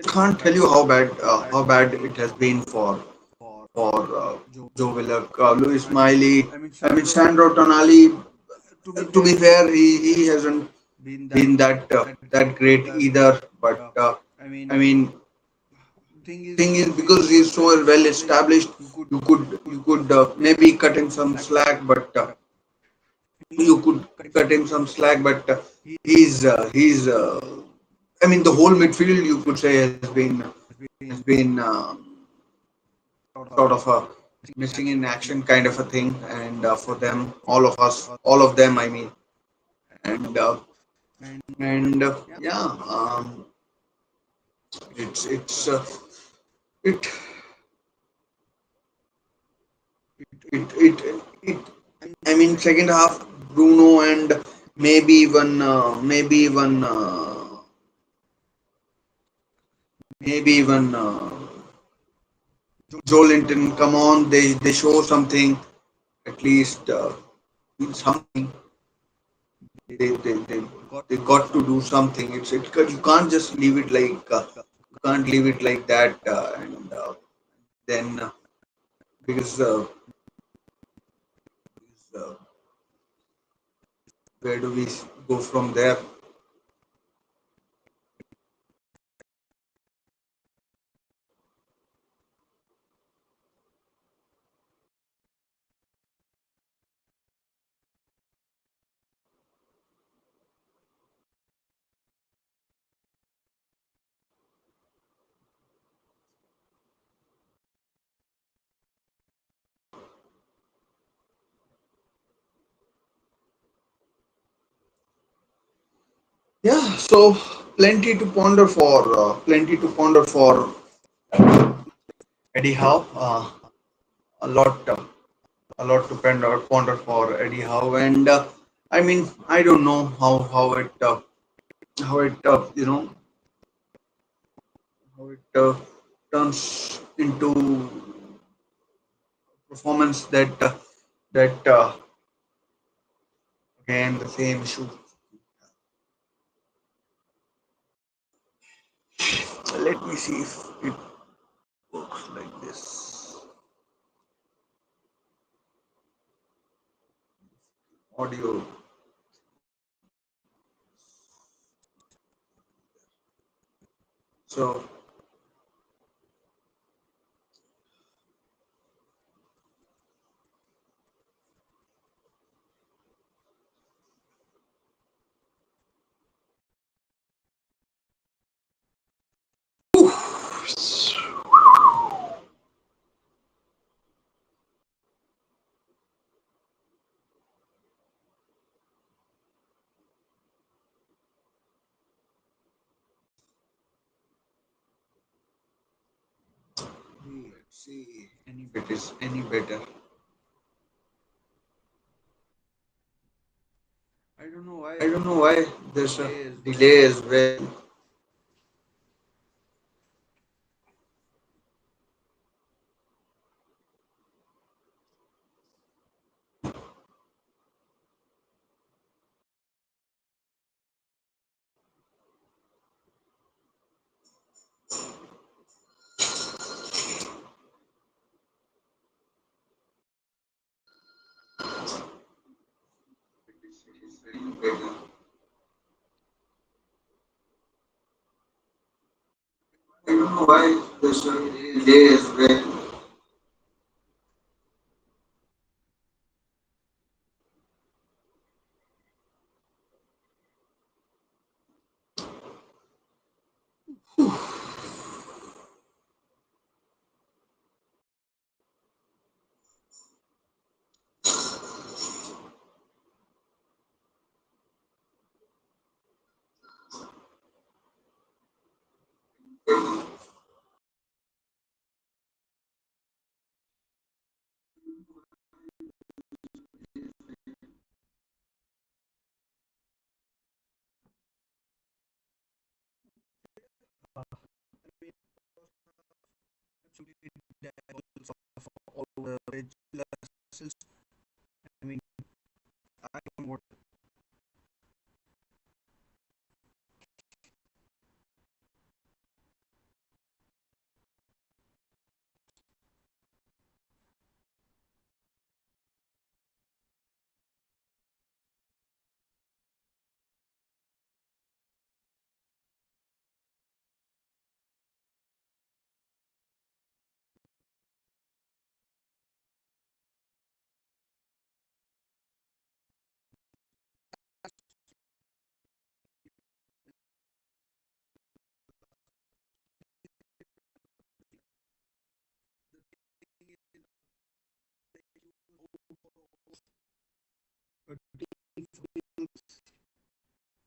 can't tell you how bad it has been for Joe Willock, Louis Miley. I mean, Sandro Tonali. To be fair, he hasn't been that great either. But I mean, thing is because he's so well established, you could maybe cut him some slack, but you could cut him some slack. But he's I mean the whole midfield you could say has been sort of a missing in action kind of a thing, and for them, all of us, all of them, I mean, and yeah, it's it it I mean second half Bruno and maybe even Joe Linton, come on, they show something at least, something. They got to do something. You can't just leave it like you can't leave it like that, and then because where do we go from there? Yeah, so plenty to ponder for Eddie Howe. A lot a lot to ponder for Eddie Howe, and I mean I don't know how it how it turns into performance that again the same issue. Let me see if it works like this. Audio. So let's see if it is any better. I don't know why there's a delay as well. I don't know why there's a delay as well.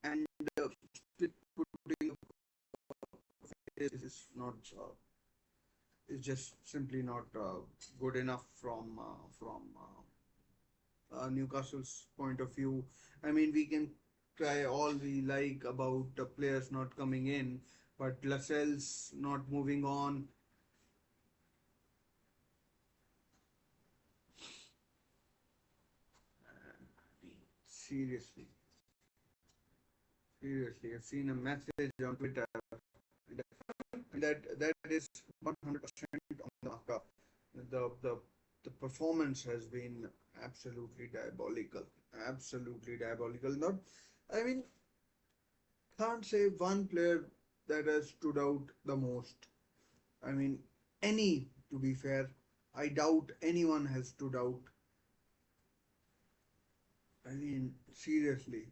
And split putting is not is just simply not good enough from Newcastle's point of view. I mean, we can try all we like about players not coming in, but Lascelles not moving on. Seriously, seriously, I've seen a message on Twitter that is 100% on the marker. The the performance has been absolutely diabolical, absolutely diabolical. Not, I mean, can't say one player that has stood out the most. I mean, any, to be fair, I doubt anyone has stood out. I mean, seriously.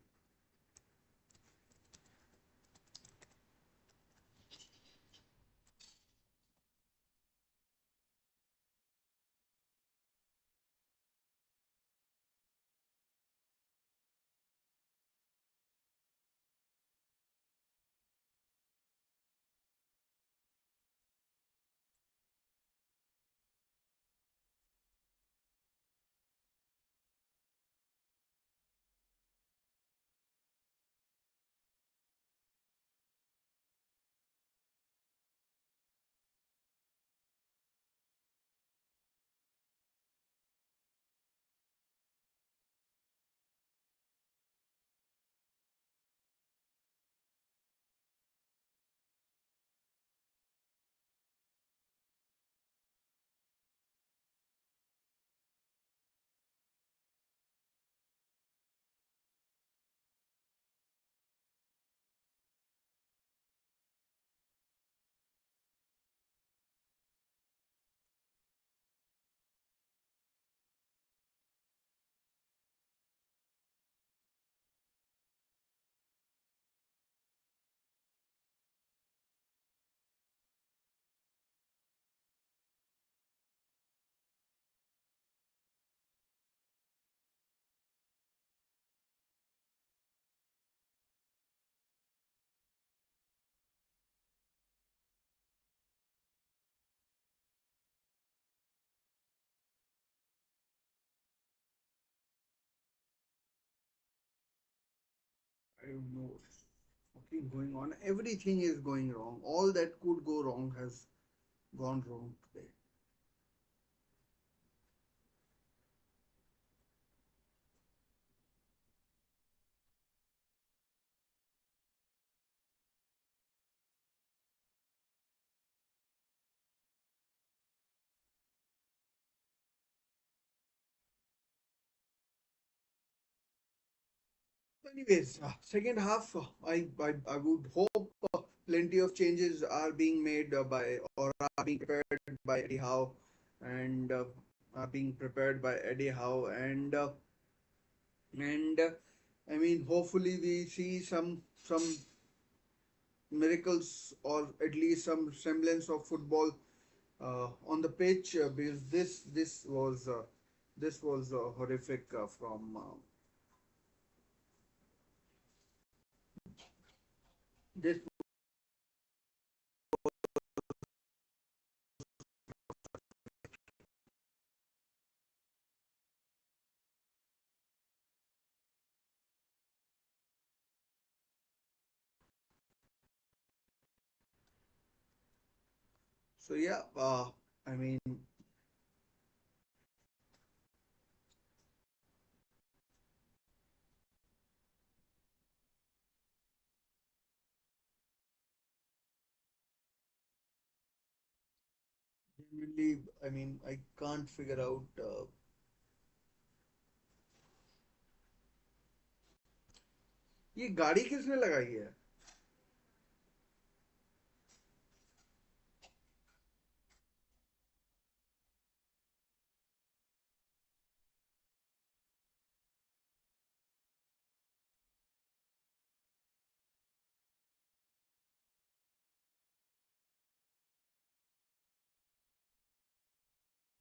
I don't know what's fucking going on. Everything is going wrong. All that could go wrong has gone wrong today. Anyways, second half, I would hope plenty of changes are being made by or are being prepared by Eddie Howe and are being prepared by Eddie Howe and I mean hopefully we see some miracles or at least some semblance of football on the pitch because this was horrific from this. So yeah, I mean genuinely, I mean I can't figure out. ये गाड़ी किसने लगाई है?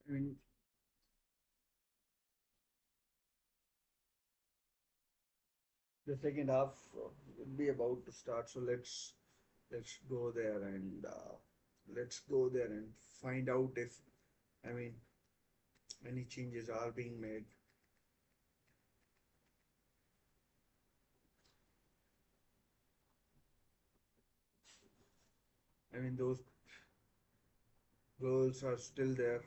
I mean the second half will be about to start, so let's go there and let's go there and find out if I mean any changes are being made. I mean those girls are still there.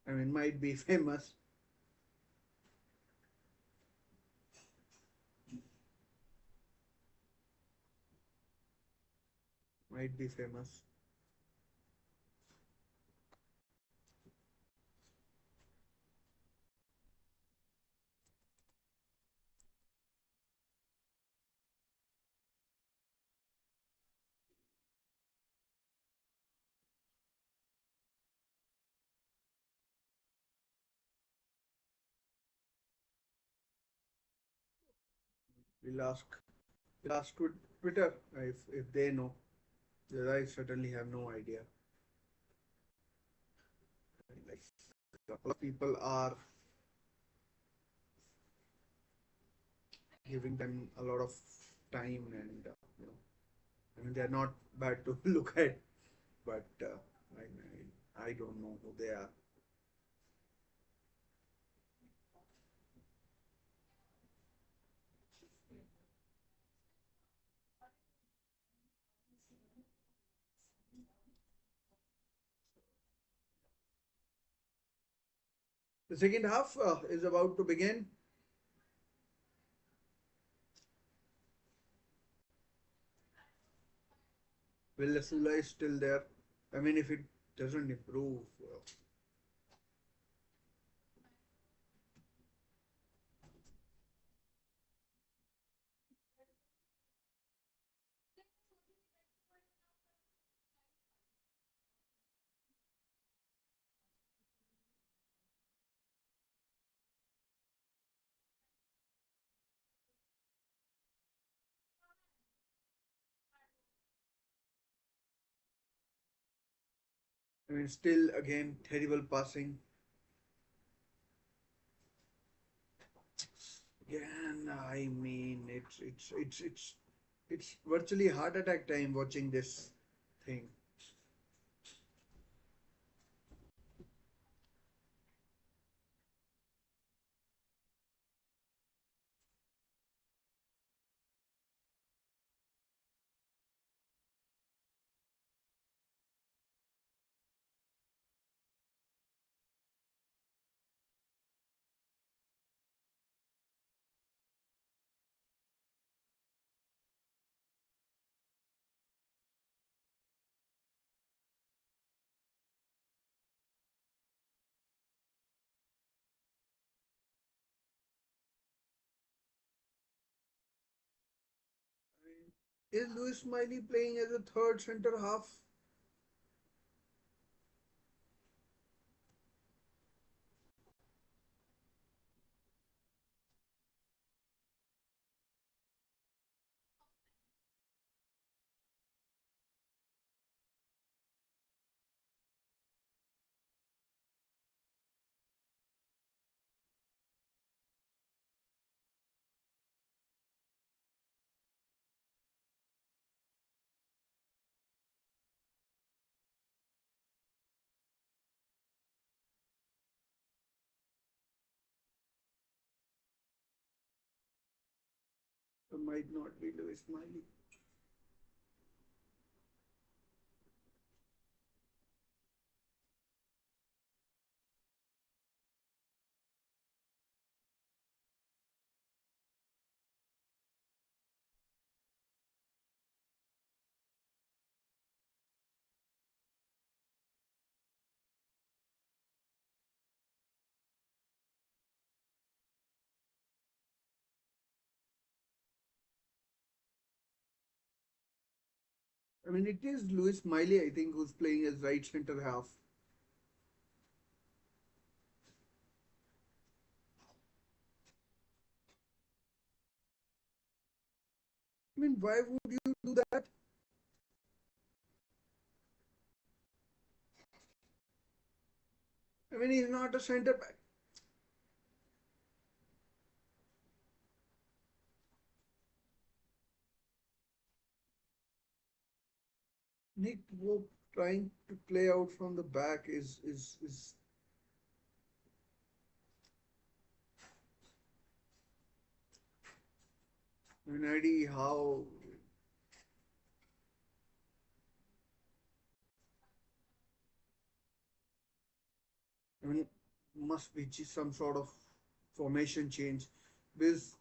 I mean might be famous, might be famous. We'll ask we'll ask Twitter if they know. Because I certainly have no idea. Like a couple of people are giving them a lot of time and you know I mean they're not bad to look at, but I don't know who they are. The second half is about to begin. Will Asula is still there. I mean, if it doesn't improve, I mean, still again terrible passing. Again, I mean, it's virtually heart attack time watching this thing. Is Louis Smiley playing as a third centre half? It might not be Louis Smiley. I mean, it is Louis Smiley, I think, who's playing as right centre half. I mean, why would you do that? I mean, he's not a centre back. Nick Pope trying to play out from the back is. I mean, Eddie, how? I mean, must be just some sort of formation change. Because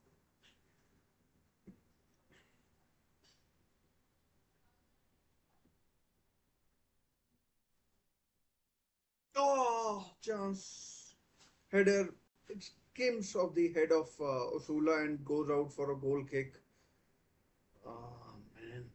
oh, chance header. It skims off the head of Osula and goes out for a goal kick. Oh man.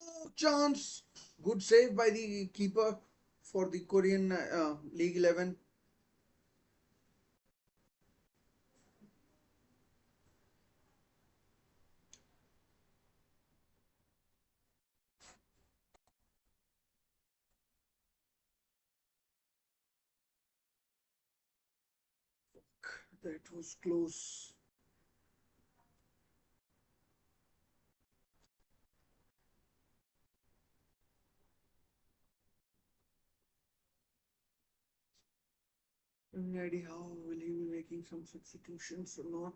Oh, chance. Good save by the keeper for the Korean League 11. That was close. Any idea how will he be making some substitutions or not?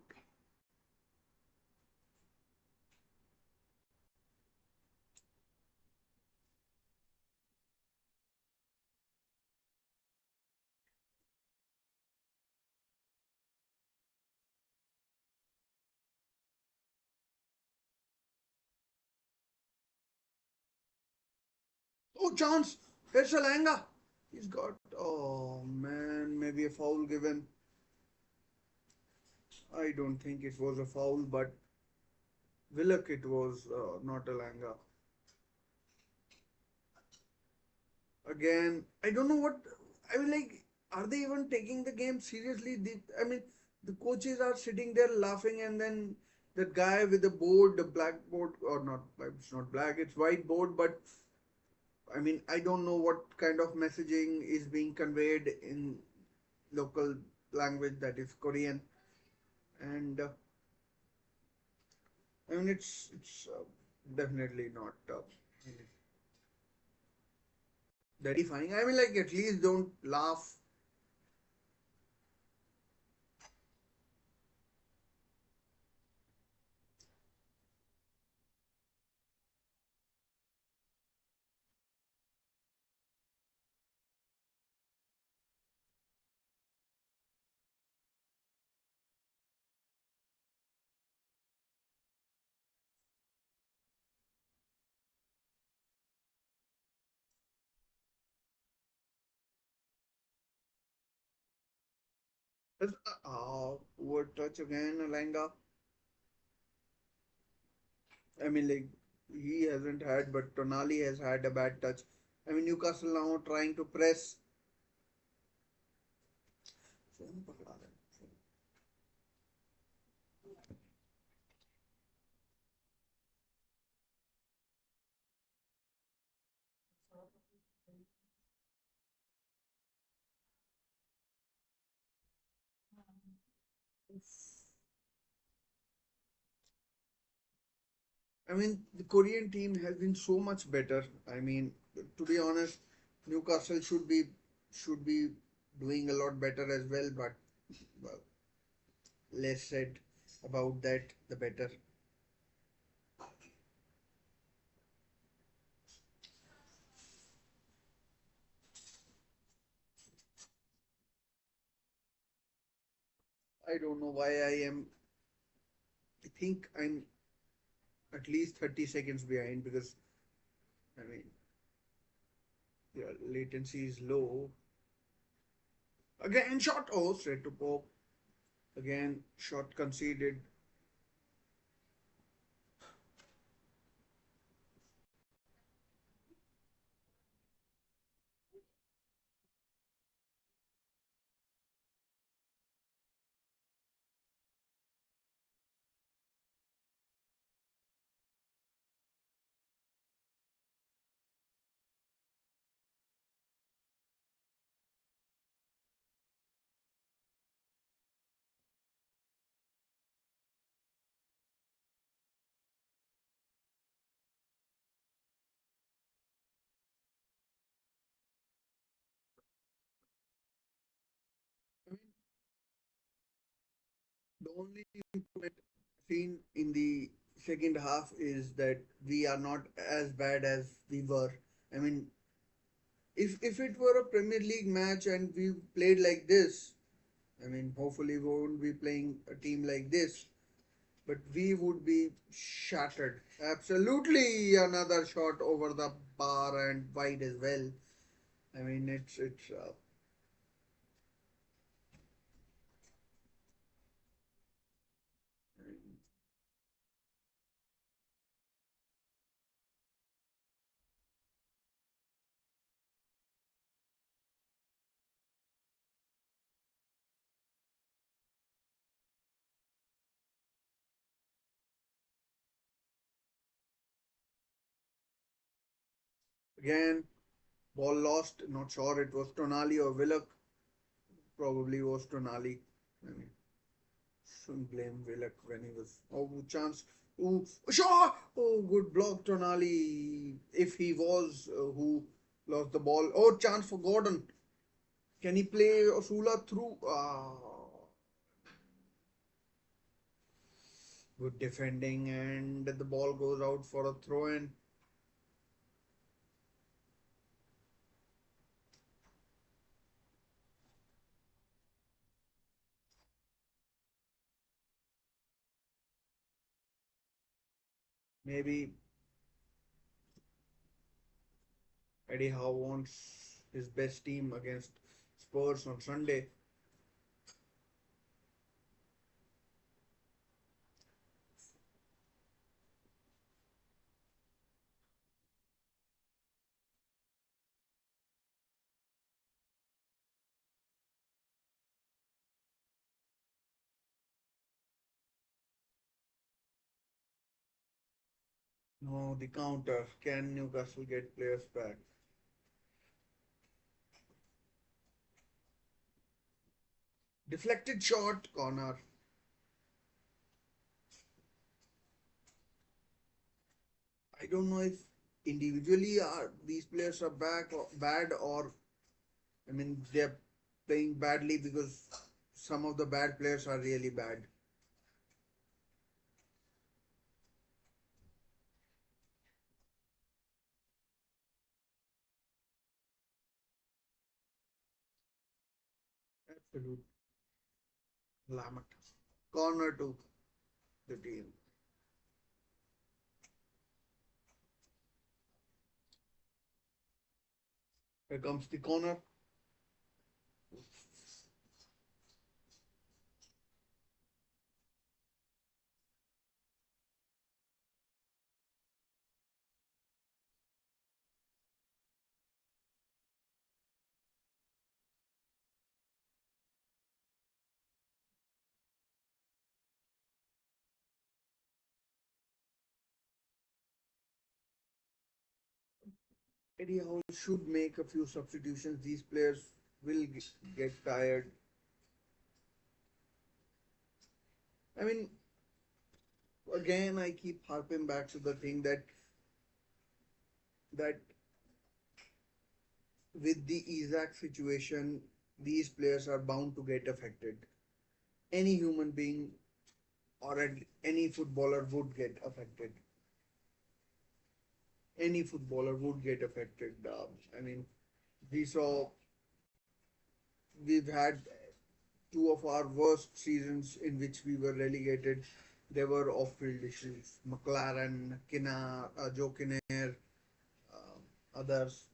Oh, chance! Here's Shalanga. He's got. Oh man, maybe a foul given. I don't think it was a foul, but Willock it was not a Langa. Again, I don't know what. I mean, like, are they even taking the game seriously? I mean, the coaches are sitting there laughing, and then that guy with the board, the blackboard, or not, it's not black, it's white board, but I mean, I don't know what kind of messaging is being conveyed in local language that is Korean, and I mean, it's definitely not. terrifying. I mean, like, at least don't laugh. Poor touch again, Alanga. I mean, like, he hasn't had, but Tonali has had a bad touch. I mean, Newcastle now trying to press. I mean, the Korean team has been so much better. I mean, to be honest, Newcastle should be doing a lot better as well. But well, less said about that, the better. I don't know why I am. I think I'm at least 30 seconds behind because I mean, yeah, latency is low. Again, shot. Oh, straight to Pope. Again, shot conceded. I mean, the only improvement seen in the second half is that we are not as bad as we were. I mean, if it were a Premier League match and we played like this, I mean, hopefully we won't be playing a team like this, but we would be shattered. Absolutely, another shot over the bar and wide as well. I mean, it's again ball lost. Not sure it was Tonali or Willock. Probably was Tonali. I mean, shouldn't blame Willock when he was. Oh, chance. Oh, shot! Oh, good block, Tonali. If he was who lost the ball. Oh, chance for Gordon. Can he play Osula through? Good defending, and the ball goes out for a throw in. Maybe Eddie Howe wants his best team against Spurs on Sunday. No, the counter. Can Newcastle get players back? Deflected shot, corner. I don't know if individually are these players are back or bad, or I mean they're playing badly because some of the bad players are really bad. Absolute Lamat. Corner to the team. Here comes the corner. Eddie Howe should make a few substitutions. These players will get tired. I mean, again, I keep harping back to the thing that with the Isak situation, these players are bound to get affected. Any human being or any footballer would get affected. Any footballer would get affected. I mean, we saw we've had two of our worst seasons in which we were relegated. There were off-field issues. McLaren, Kinnar, Joe Kinnair, others.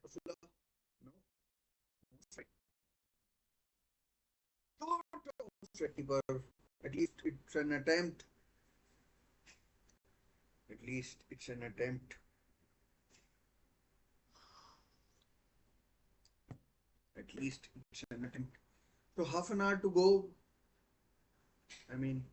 Asula, no, right. Not a keeper. At least it's an attempt. At least it's an attempt. At least it's an attempt. So half an hour to go. I mean,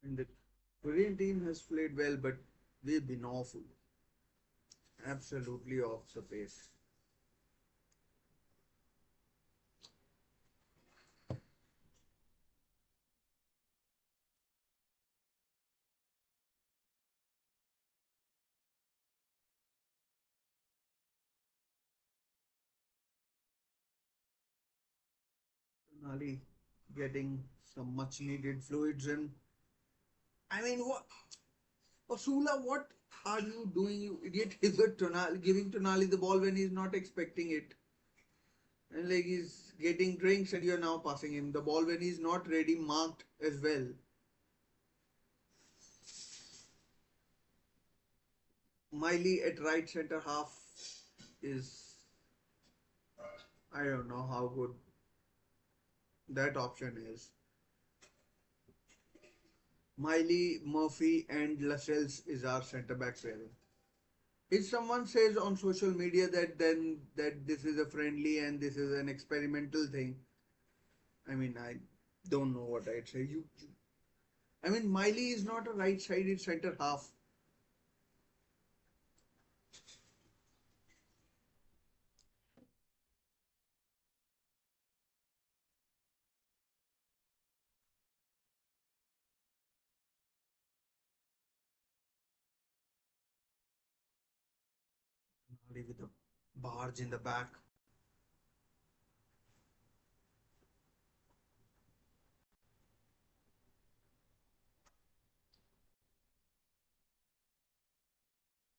and the Korean team has played well, but we've been awful. Absolutely off the pace. Tonali getting some much needed fluids in. I mean, what? Osula, what are you doing, you idiot? Is it Tonali, giving Tonali the ball when he's not expecting it? And like he's getting drinks and you're now passing him the ball when he's not ready, marked as well. Miley at right center half is, I don't know how good that option is. Miley, Murphy, and Lascelles is our centre back pairing. If someone says on social media that then that this is a friendly and this is an experimental thing, I mean I don't know what I'd say. I mean Miley is not a right-sided centre half. somebody with a barge in the back.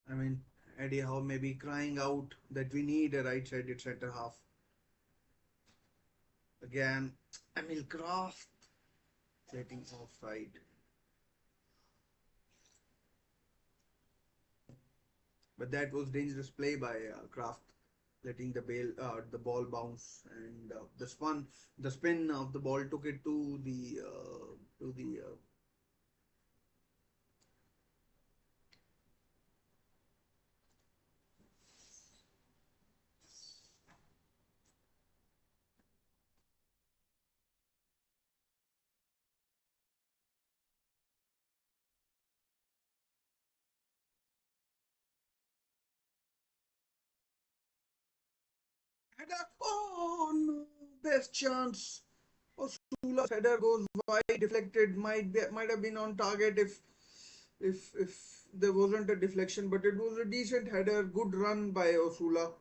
I mean, Eddie Howe may be crying out that we need a right-sided centre half. Again, Emil Kraft getting offside. But that was dangerous play by Kraft, letting the ball bounce, and the spin of the ball took it to the. Oh no! Best chance. Osula's header goes wide, deflected. Might have been on target if there wasn't a deflection, but it was a decent header. Good run by Osula,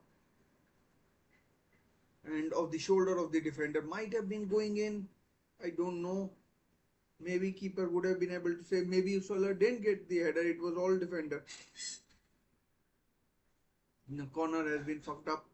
and of the shoulder of the defender. Might have been going in. I don't know. Maybe keeper would have been able to say. Maybe Osula didn't get the header. It was all defender. The corner has been fucked up.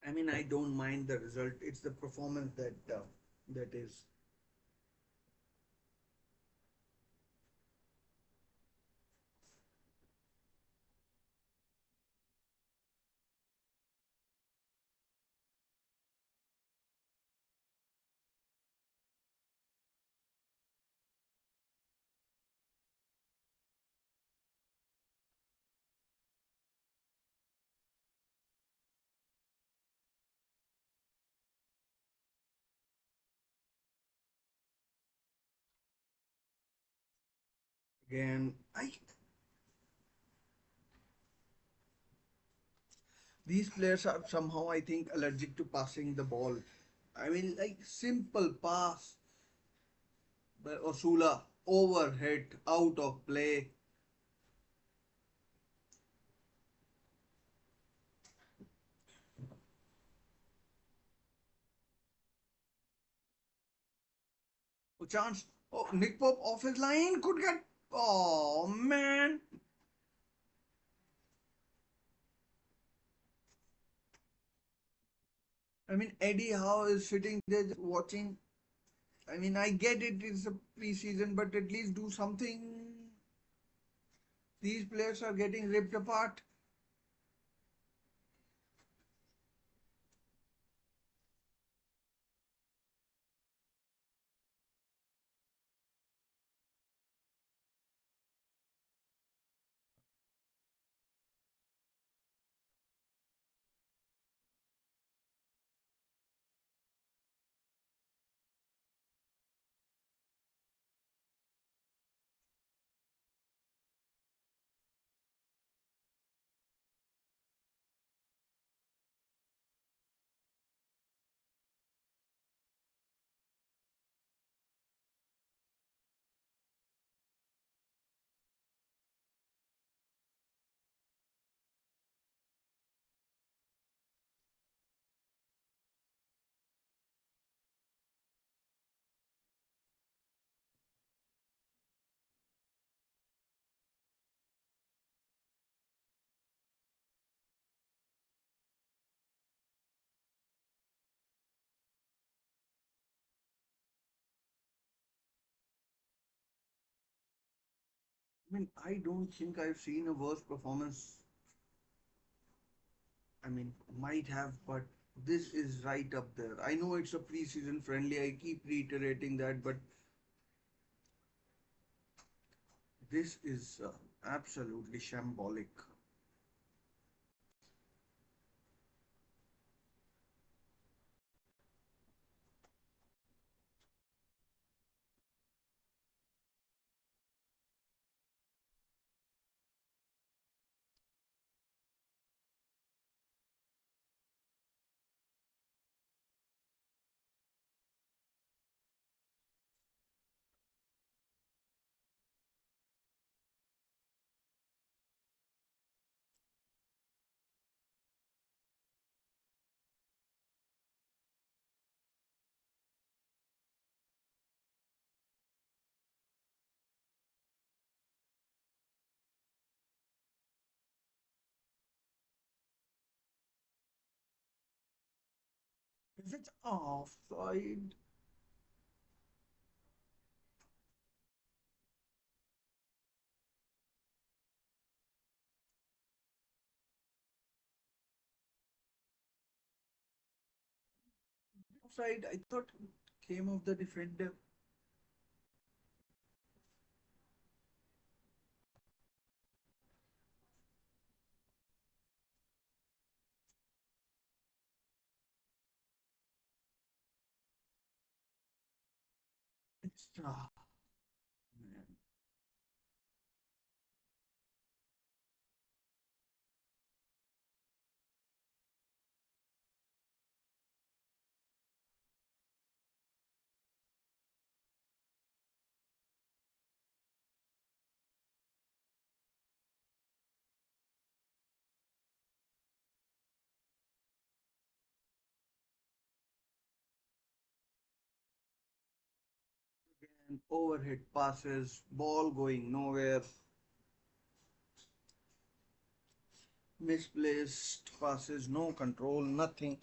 I mean, I don't mind the result. It's the performance that is. Again, I these players are somehow, I think, allergic to passing the ball. I mean, like simple pass by Osula, overhead, out of play. Oh, chance. Oh, Nick Pope off his line could get. Oh man. I mean, Eddie Howe is sitting there just watching. I mean, I get it, it's a preseason, but at least do something. These players are getting ripped apart. I mean, I don't think I've seen a worse performance. I mean, might have, but this is right up there. I know it's a preseason friendly. I keep reiterating that, but this is absolutely shambolic. If it's offside, offside, I thought came of the defender. It's man. Again, overhead passes, ball going nowhere, misplaced passes, no control, nothing.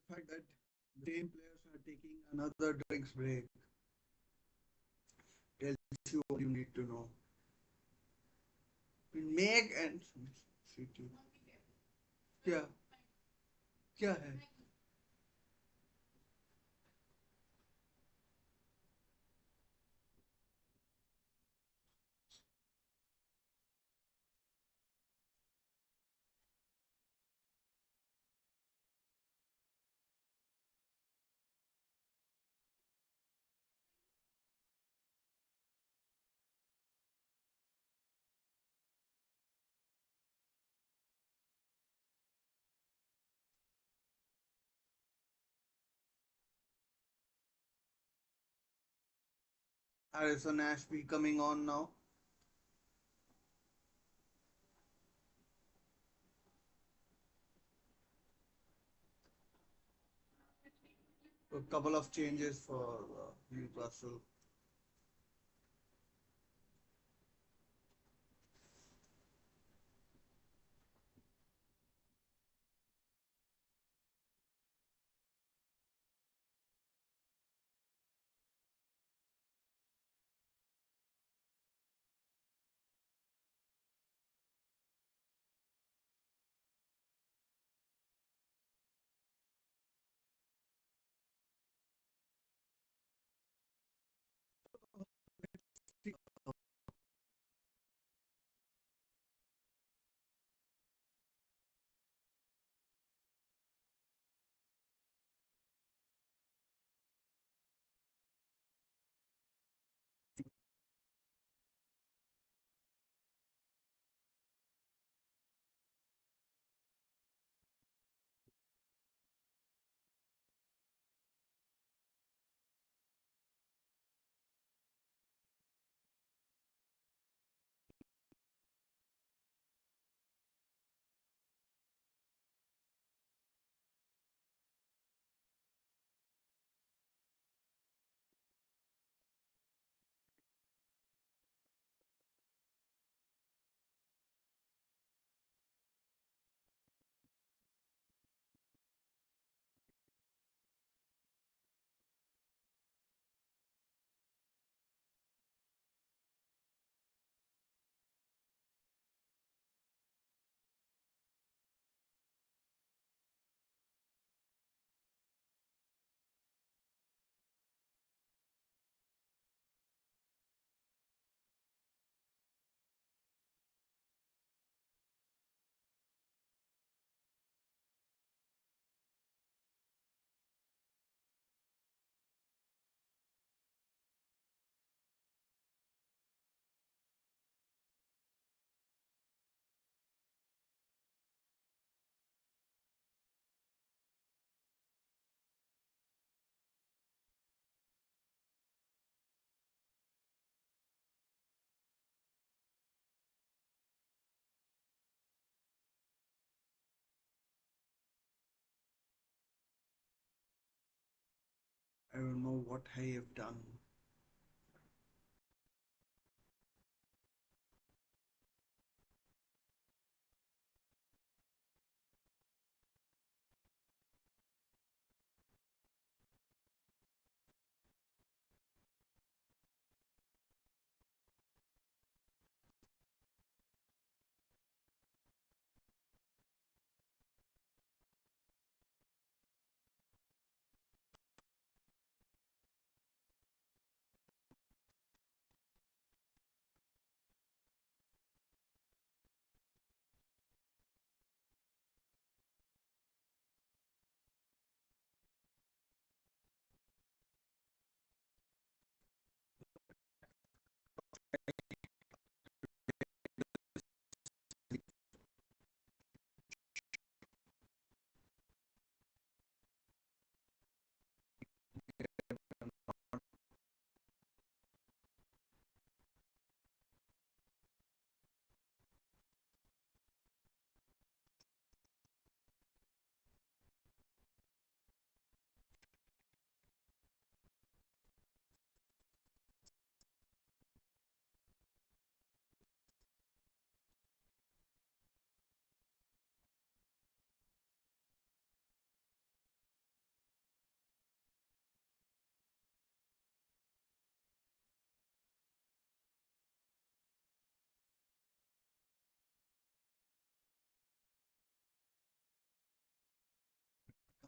The fact that the same players are taking another drinks break tells you what you need to know. Make and city. क्या क्या है Harrison Ashby coming on now. a couple of changes for Newcastle. I don't know what I have done.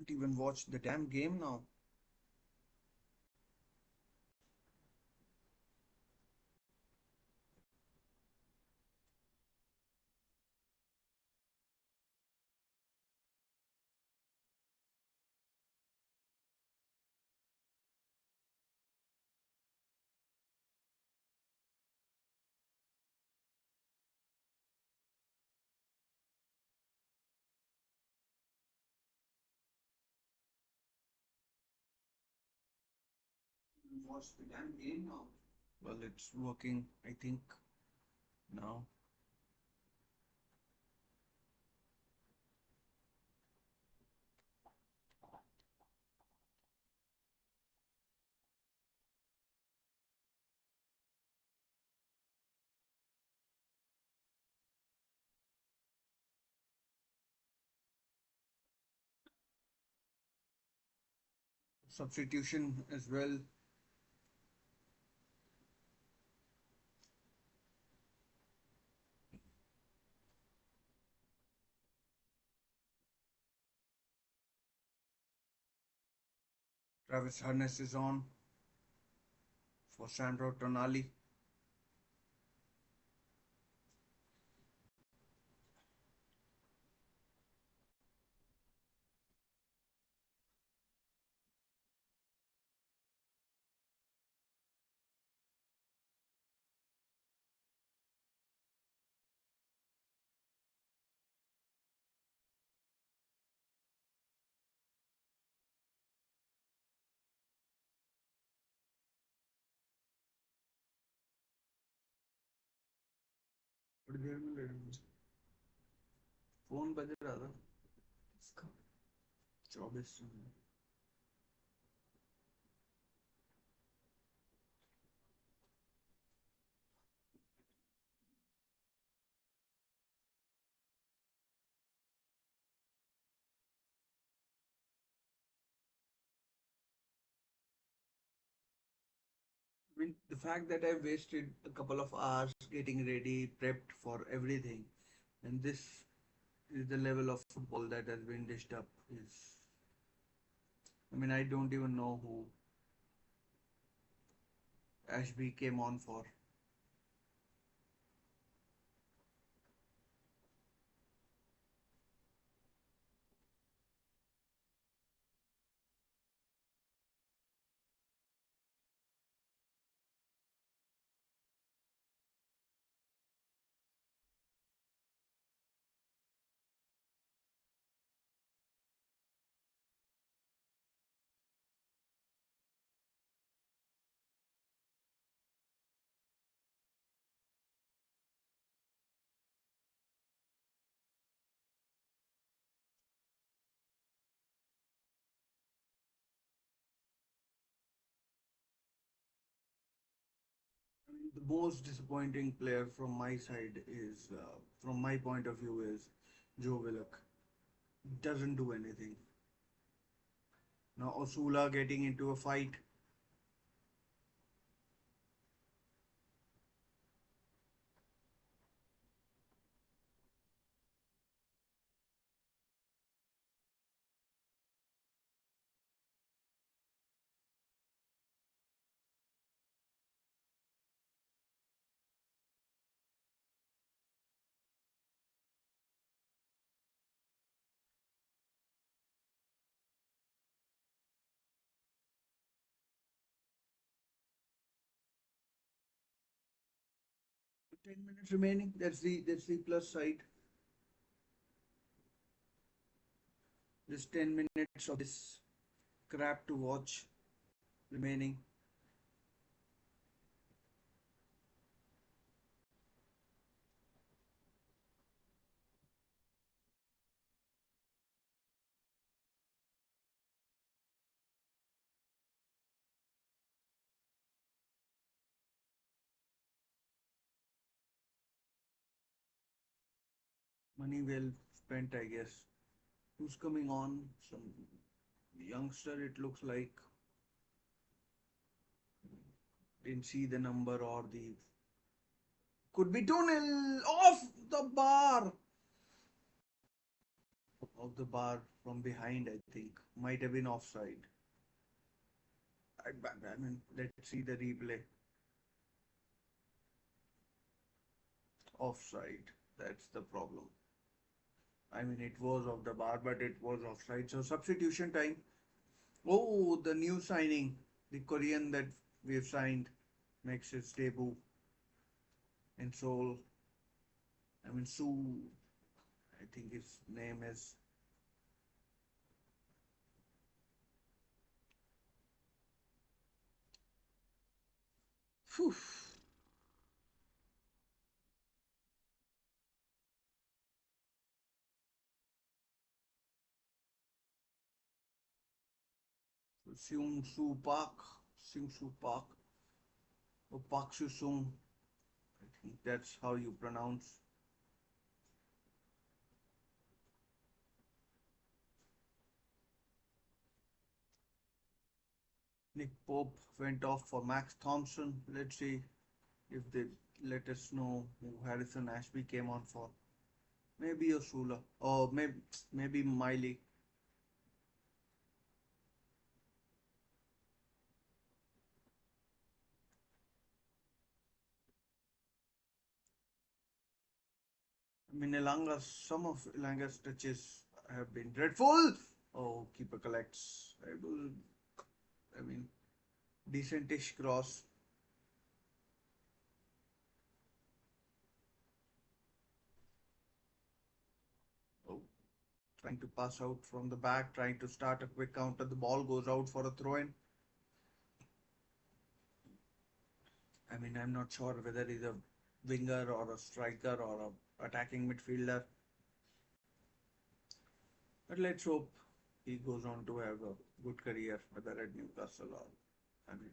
Can't even watch the damn game now. Watch the damn game now. Well, it's working, I think, now. substitution as well. Travis Harness is on for Sandro Tonali. थोड़ी देर में ले लूंगा phone बज रहा था 24 I mean, the fact that I wasted a couple of hours getting ready, prepped for everything, and this is the level of football that has been dished up. Is I mean, I don't even know who Ashby came on for. 'The most disappointing player from my side is, from my point of view, is Joe Willock. Doesn't do anything. Now Osula getting into a fight. So 10 minutes remaining. That's the plus side. Just 10 minutes of this crap to watch remaining. Money well spent, I guess. Who's coming on? Some youngster, it looks like. Didn't see the number or the. Could be 2-0 off the bar. Off the bar from behind, I think. Might have been offside. I mean, let's see the replay. Offside. That's the problem. I mean, it was off the bar, but it was offside. So substitution time. Oh, the new signing, the Korean that we've signed, makes its debut in Seoul. I mean, Su, I think his name is. Phew. Seung Soo Park, Seung Soo Park, or Park Soo Sung. I think that's how you pronounce. Nick Pope went off for Max Thompson. Let's see if they let us know who Harrison Ashby came on for. Maybe Osula or maybe Miley. I mean, some of Elanga's touches have been dreadful. Oh, keeper collects. I mean, decentish cross. Oh, trying to pass out from the back, trying to start a quick counter. The ball goes out for a throw in. I mean, I'm not sure whether he's a winger or a striker or a attacking midfielder. But let's hope he goes on to have a good career, whether at Newcastle or, I mean,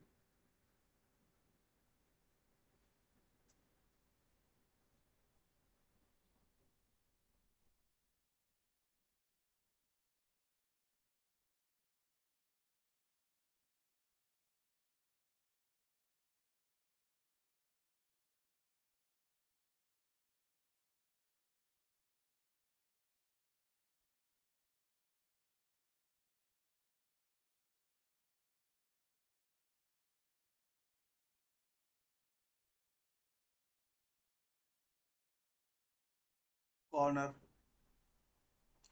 corner.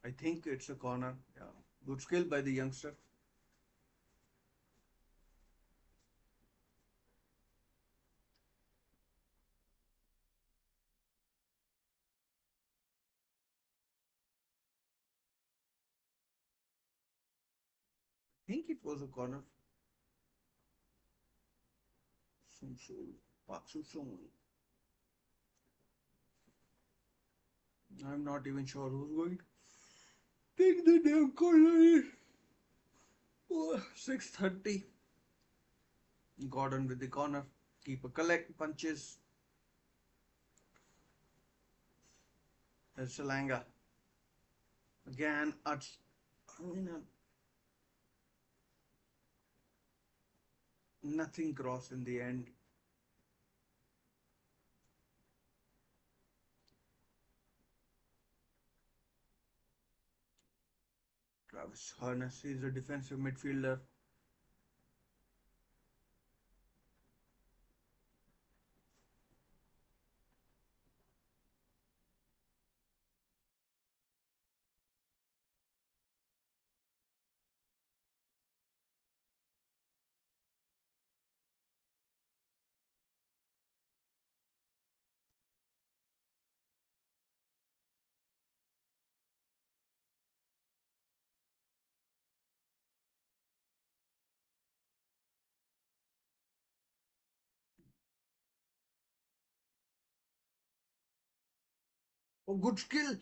I think it's a corner. Yeah, good skill by the youngster. I think it was a corner. Park Sung. I'm not even sure who's going to take the damn corner. 6:30. Gordon with the corner. Keeper collect punches. There's Salanga. Again, I mean, nothing cross in the end. Travis Harness is a defensive midfielder. Oh, good skill.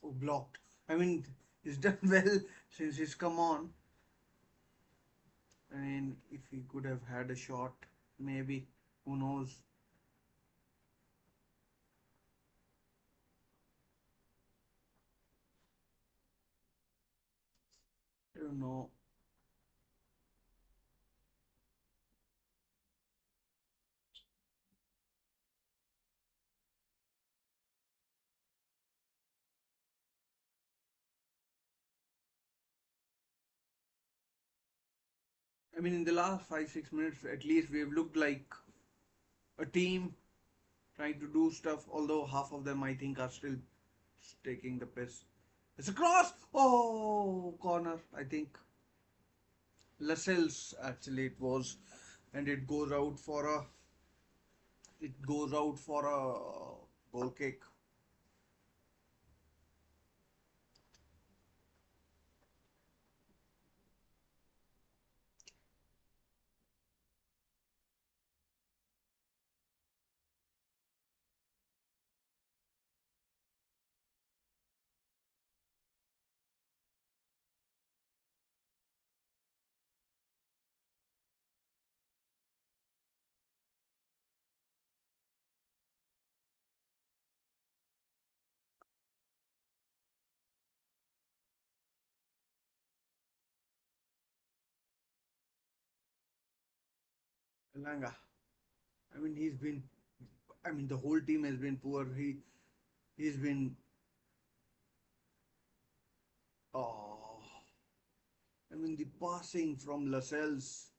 Oh, blocked. I mean, he's done well since he's come on. I mean, if he could have had a shot, maybe. Who knows? I don't know. I mean, in the last 5 6 minutes, at least we've looked like a team trying to do stuff. Although half of them, I think, are still taking the piss. It's a cross. Oh, corner. I think Lascelles actually it was, and it goes out for a goal kick. Elanga. I mean, he's been. I mean, the whole team has been poor. He's been. Oh, I mean, the passing from Lascelles.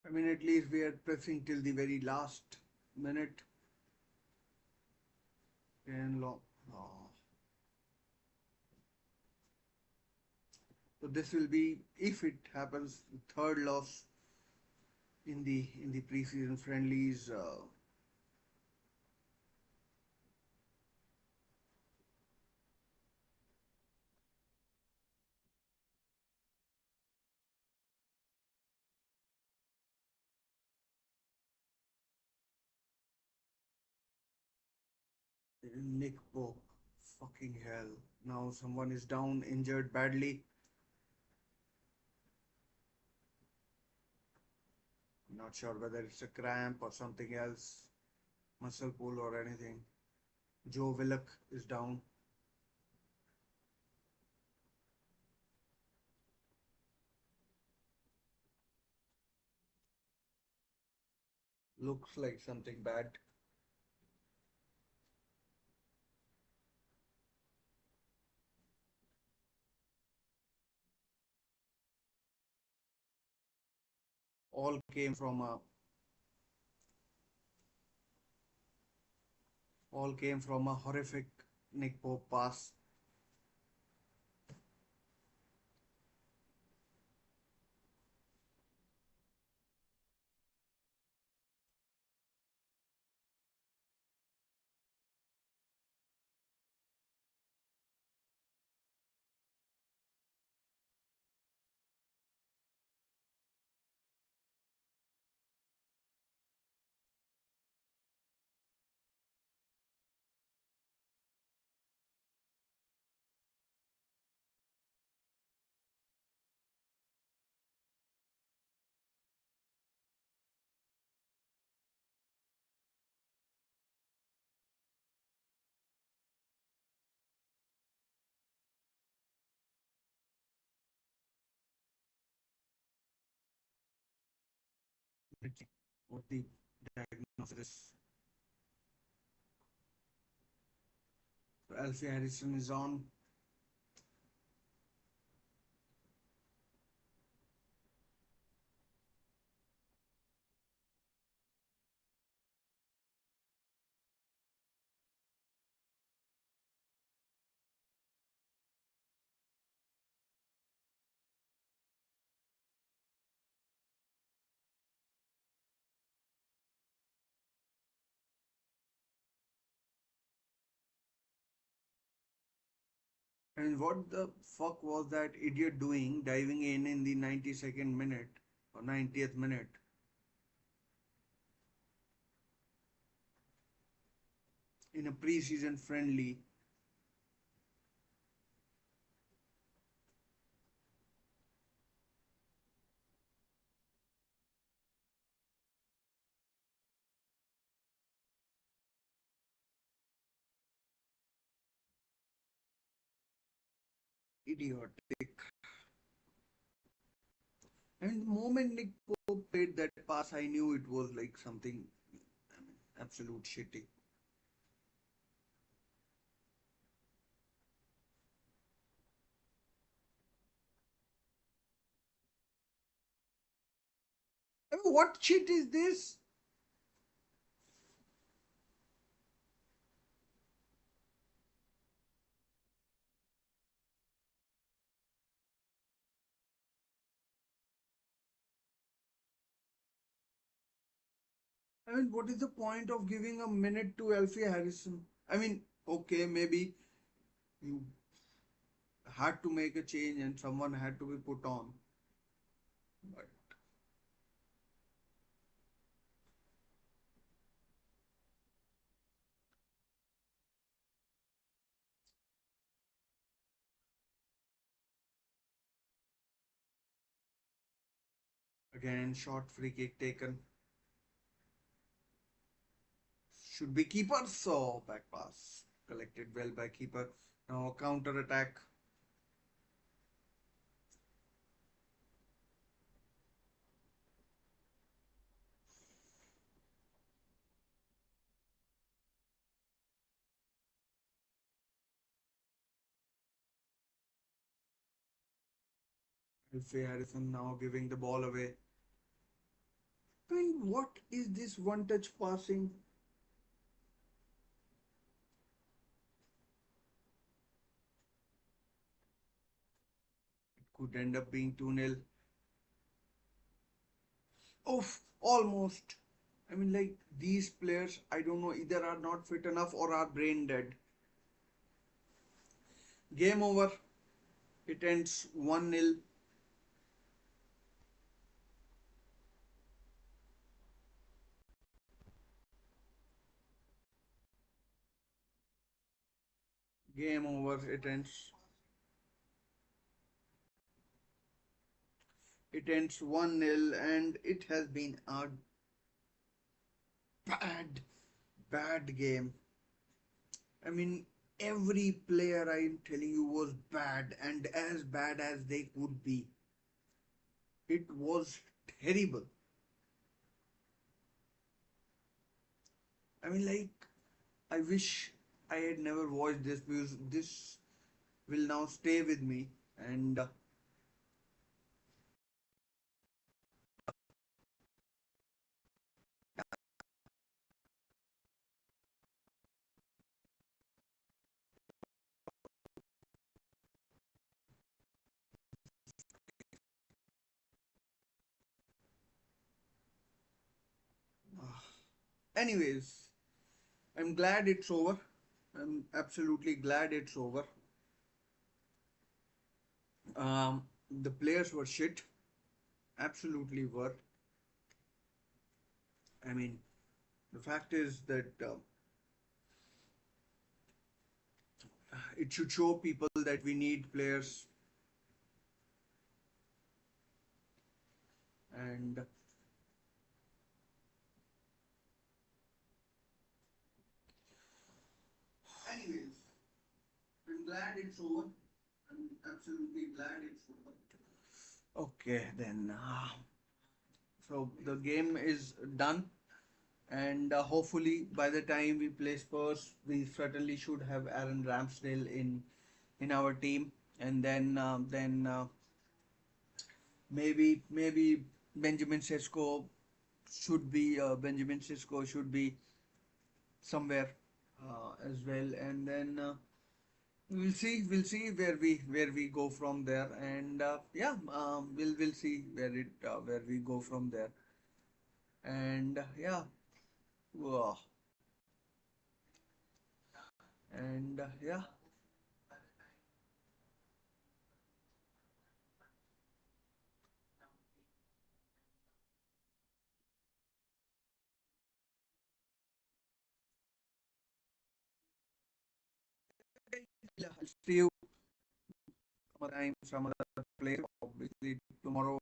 I mean, at least we are pressing till the very last minute. And long. Oh. So this will be, if it happens, the third loss in the preseason friendlies. Nick Pope, fucking hell! Now someone is down, injured badly. Not sure whether it's a cramp or something else, muscle pull or anything. Joe Willock is down. Looks like something bad. All came from a all came from a horrific Nick Pope pass. What the diagnosis? Alfie Harrison is on. And what the fuck was that idiot doing diving in the 92nd minute or 90th minute? In a preseason friendly. Idiotic. And the moment Nick Pope played that pass, I knew it was like something, I mean, absolute shitty. I mean, what shit is this? I mean, what is the point of giving a minute to Alfie Harrison? I mean, okay, maybe you had to make a change and someone had to be put on. But again, short free kick taken. Should be keeper, so back pass. Collected well by keeper. Now counter attack. Alfie Harrison now giving the ball away. I mean, what is this one touch passing? It could end up being 2-0. Oh, almost. I mean, like these players, I don't know, either are not fit enough or are brain dead. Game over. It ends 1-0. Game over. It ends 1-0, and it has been a bad, bad game. I mean, every player I'm telling you was bad and as bad as they could be. It was terrible. I mean, like, I wish I had never watched this because this will now stay with me. And anyways, I'm glad it's over. I'm absolutely glad it's over. The players were shit, absolutely were. I mean, the fact is that it should show people that we need players, and anyways, I'm glad it's over. I'm absolutely glad it's over. Okay, then. So the game is done, and hopefully by the time we play Spurs, we certainly should have Aaron Ramsdale in our team, and then maybe Benjamin Sesko should be somewhere as well, and then we'll see where we go from there, and yeah, we'll see where we go from there, and yeah, uh, and yeah. I'll see you some other time, some other place, obviously tomorrow